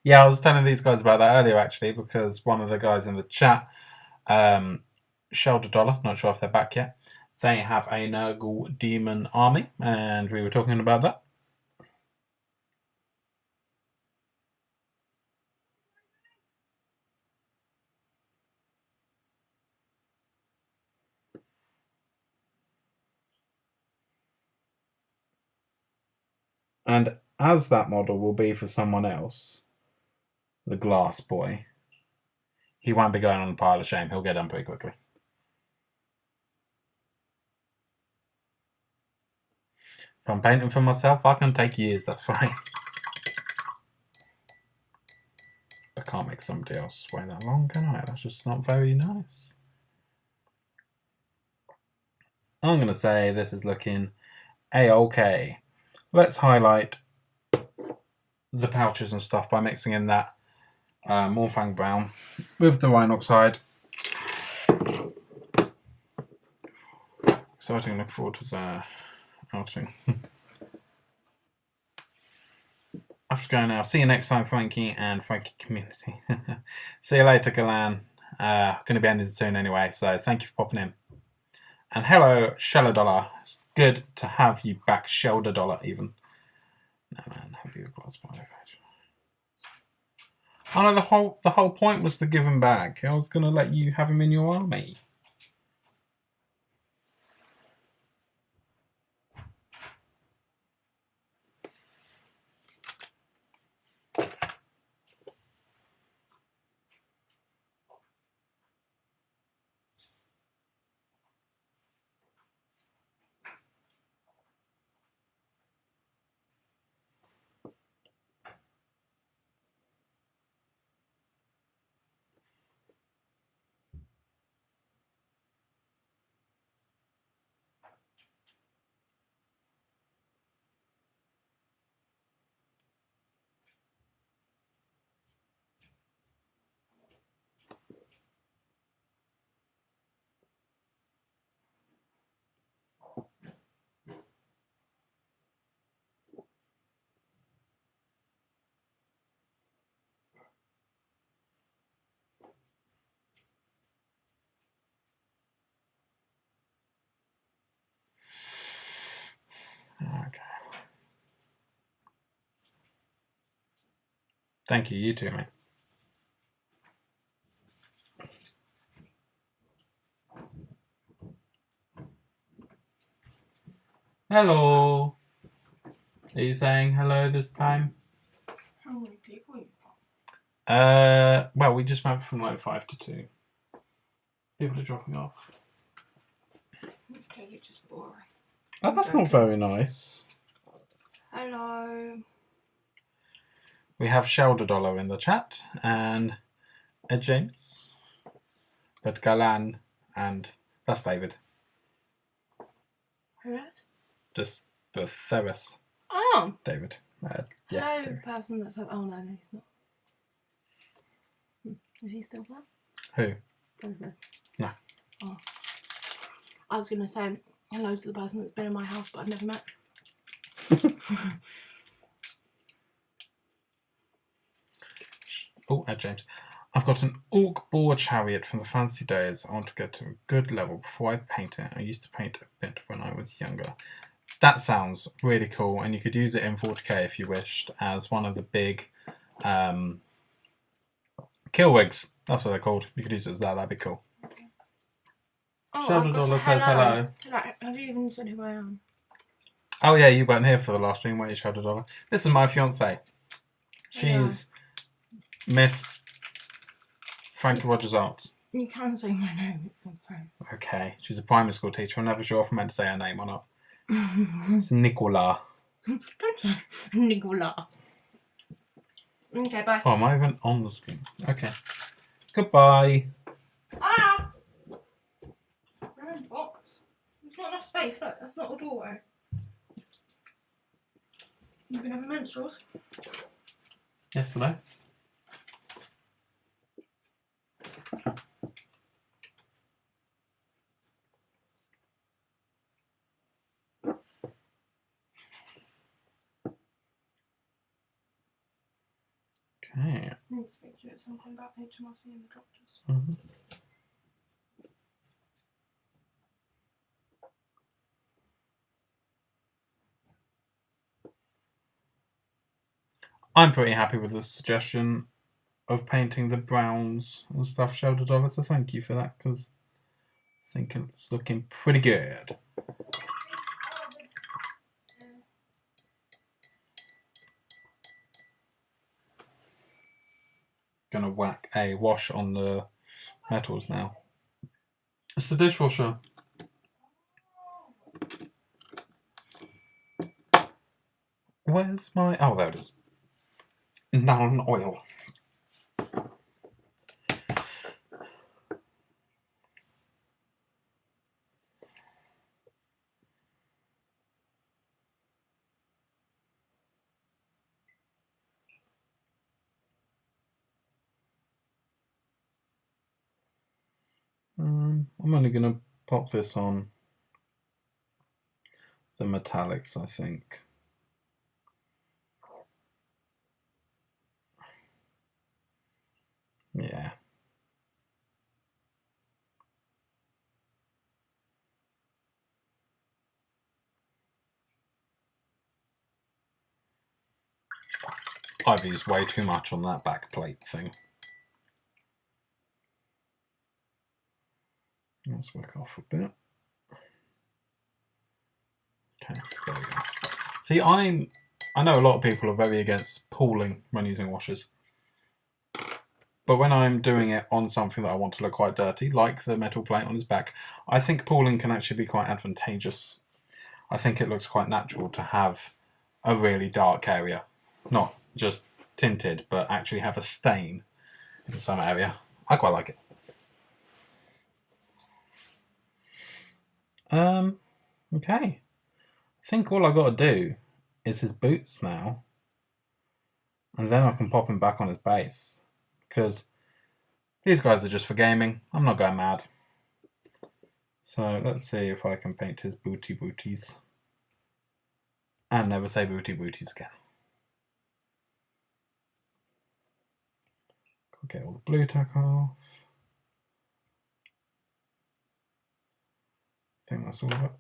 Yeah, I was telling these guys about that earlier, actually, because one of the guys in the chat, Shelter Dollar, not sure if they're back yet, they have a Nurgle demon army, and we were talking about that. And as that model will be for someone else, the glass boy, he won't be going on a pile of shame. He'll get done pretty quickly. If I'm painting for myself, I can take years, that's fine. I can't make somebody else wait that long, can I? That's just not very nice. I'm going to say this is looking A-OK. Let's highlight the pouches and stuff by mixing in that Morfang Brown with the Rhine Oxide. Exciting, look forward to the outing. I have to go now. See you next time, Frankie and Frankie community. See you later, Galan. Going to be ending soon anyway, so thank you for popping in. And hello, Sheller Dollar. It's good to have you back, Shelder Dollar, even. No, man, have you got a spider page? Oh no, the whole point was to give him back. I was going to let you have him in your army. Okay. Thank you, you too, mate. Hello. Are you saying hello this time? How many people you got? Well, we just went from like 5 to 2. People are dropping off. It's clearly just boring. Oh, that's not very nice. Hello. We have Shelder Dollar in the chat and Ed James, but Galan, and that's David. Who is? Just the Theris. Oh. David. Hello, David. person that's. Oh no, he's not. Is he still there? Who? David. No. Oh. I was going to say hello to the person that's been in my house but I've never met. Oh, Ed James. I've got an Orc Boar Chariot from the fancy days. I want to get to a good level before I paint it. I used to paint a bit when I was younger. That sounds really cool, and you could use it in 40k if you wished as one of the big kill wigs. That's what they're called. You could use it as that. That'd be cool. Oh, Shelter Dollar says hello. Have you even said who I am? Oh yeah, you weren't here for the last stream, were you, Shelter Dollar? This is my fiance. She's Miss Frankie Rogers Arts. You can say my name. It's okay. Okay, she's a primary school teacher. I'm never sure if I'm meant to say her name or not. It's Nicola. Don't say Nicola. Okay, bye. Oh, am I even on the screen? Okay. Goodbye. Ah! Where's the box? There's not enough space. Look, that's not a doorway. You've been having menstruals? Yesterday. Okay. I need to speak to you at some point about HMRC and the doctors. Mm-hmm. I'm pretty happy with the suggestion of painting the browns and stuff sheltered over, so thank you for that, because I think it's looking pretty good. Gonna whack a wash on the metals now. It's the dishwasher. Where's my... Oh, there it is. Non-oil. I'm only going to pop this on the metallics, I think. Yeah. I've used way too much on that back plate thing. Let's work off a bit. Okay, there we go. See, I know a lot of people are very against pooling when using washers. But when I'm doing it on something that I want to look quite dirty, like the metal plate on his back, I think pooling can actually be quite advantageous. I think it looks quite natural to have a really dark area. Not just tinted, but actually have a stain in some area. I quite like it. Okay. I think all I've got to do is his boots now. And then I can pop him back on his base. Because these guys are just for gaming. I'm not going mad. So let's see if I can paint his booties. And never say booties again. Get all the blue tack off. I think that's all of it.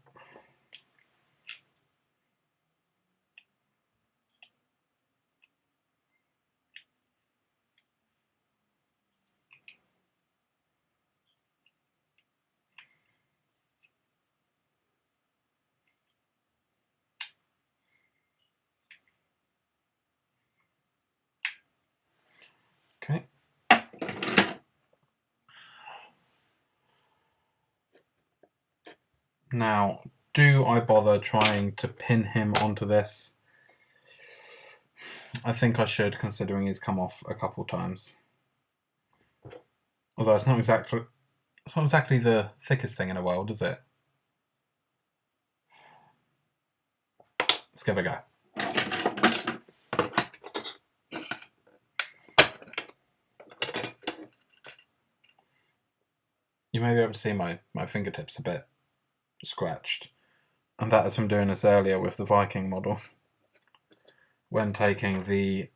Okay. Now, do I bother trying to pin him onto this? I think I should, considering he's come off a couple times. Although it's not exactly the thickest thing in the world, is it? Let's give it a go. You may be able to see my fingertips a bit scratched. And that is from doing this earlier with the Viking model. When taking the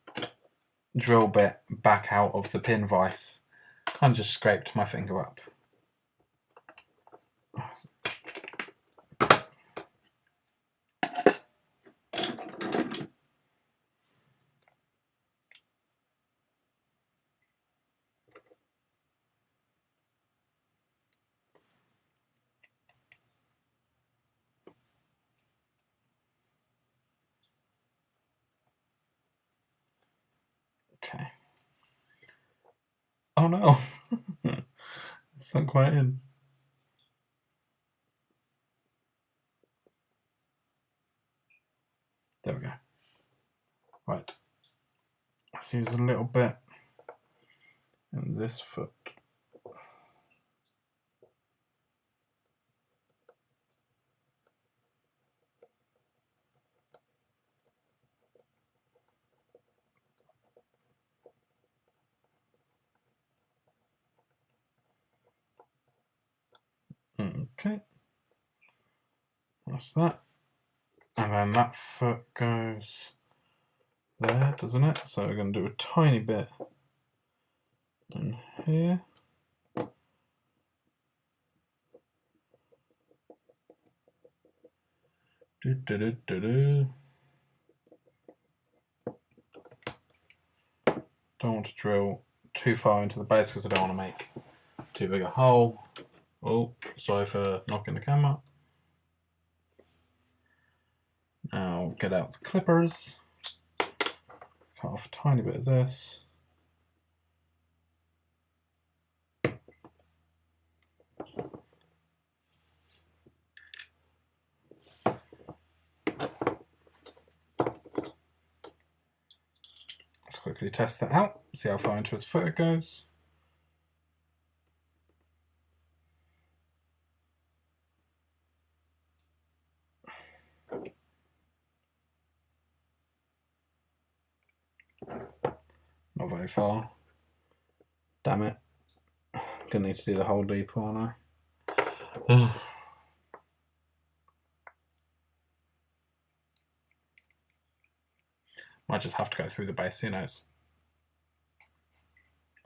drill bit back out of the pin vise, kind of just scraped my finger up. Okay. Oh no! It's not quite in. There we go. Right. Let's use a little bit in this foot. That's that. And then that foot goes there, doesn't it? So we're going to do a tiny bit in here. Don't want to drill too far into the base because I don't want to make too big a hole. Oh, sorry for knocking the camera. Now get out the clippers. Cut off a tiny bit of this. Let's quickly test that out. See how far into his foot it goes. Not very far. Damn it. Gonna need to do the whole deep, aren't I? Might just have to go through the base, who knows?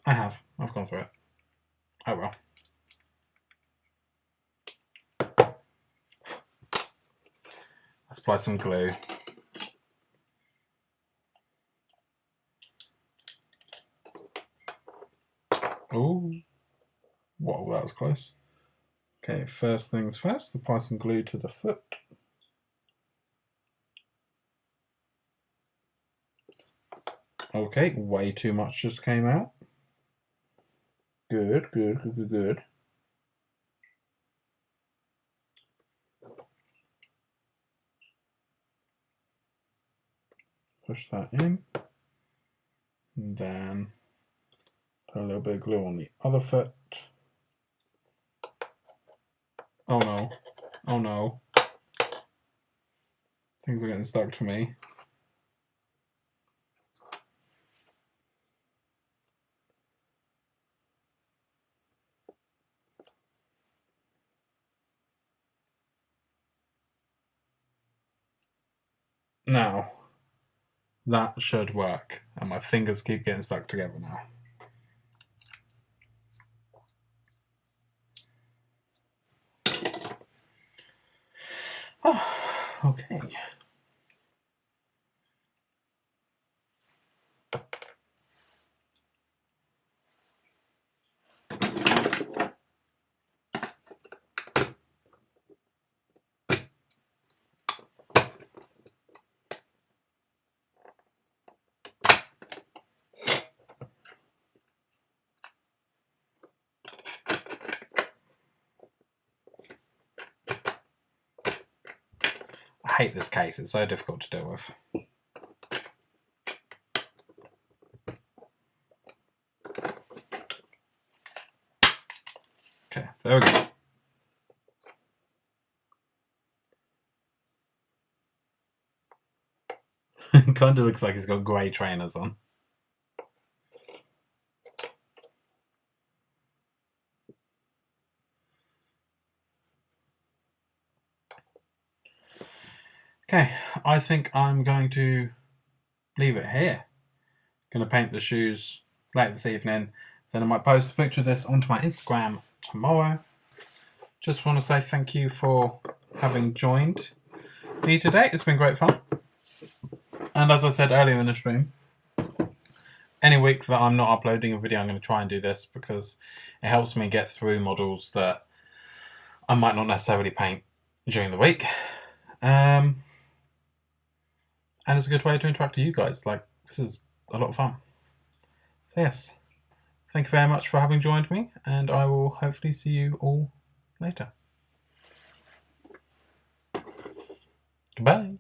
I have. I've gone through it. Oh well. Let's apply some glue. Oh, whoa, that was close. Okay, first things first, apply some glue to the foot. Okay, way too much just came out. Good, good, good, good, good. Push that in. And then put a little bit of glue on the other foot. Oh no. Oh no. Things are getting stuck to me. Now, that should work. And my fingers keep getting stuck together now. Oh, okay. I hate this case, it's so difficult to deal with. Okay, there we go. Kind of looks like he's got grey trainers on. Okay, I think I'm going to leave it here. Going to paint the shoes later this evening. Then I might post a picture of this onto my Instagram tomorrow. Just want to say thank you for having joined me today. It's been great fun. And as I said earlier in the stream, any week that I'm not uploading a video, I'm going to try and do this because it helps me get through models that I might not necessarily paint during the week. And it's a good way to interact with you guys. Like, this is a lot of fun. So yes, thank you very much for having joined me, and I will hopefully see you all later. Goodbye.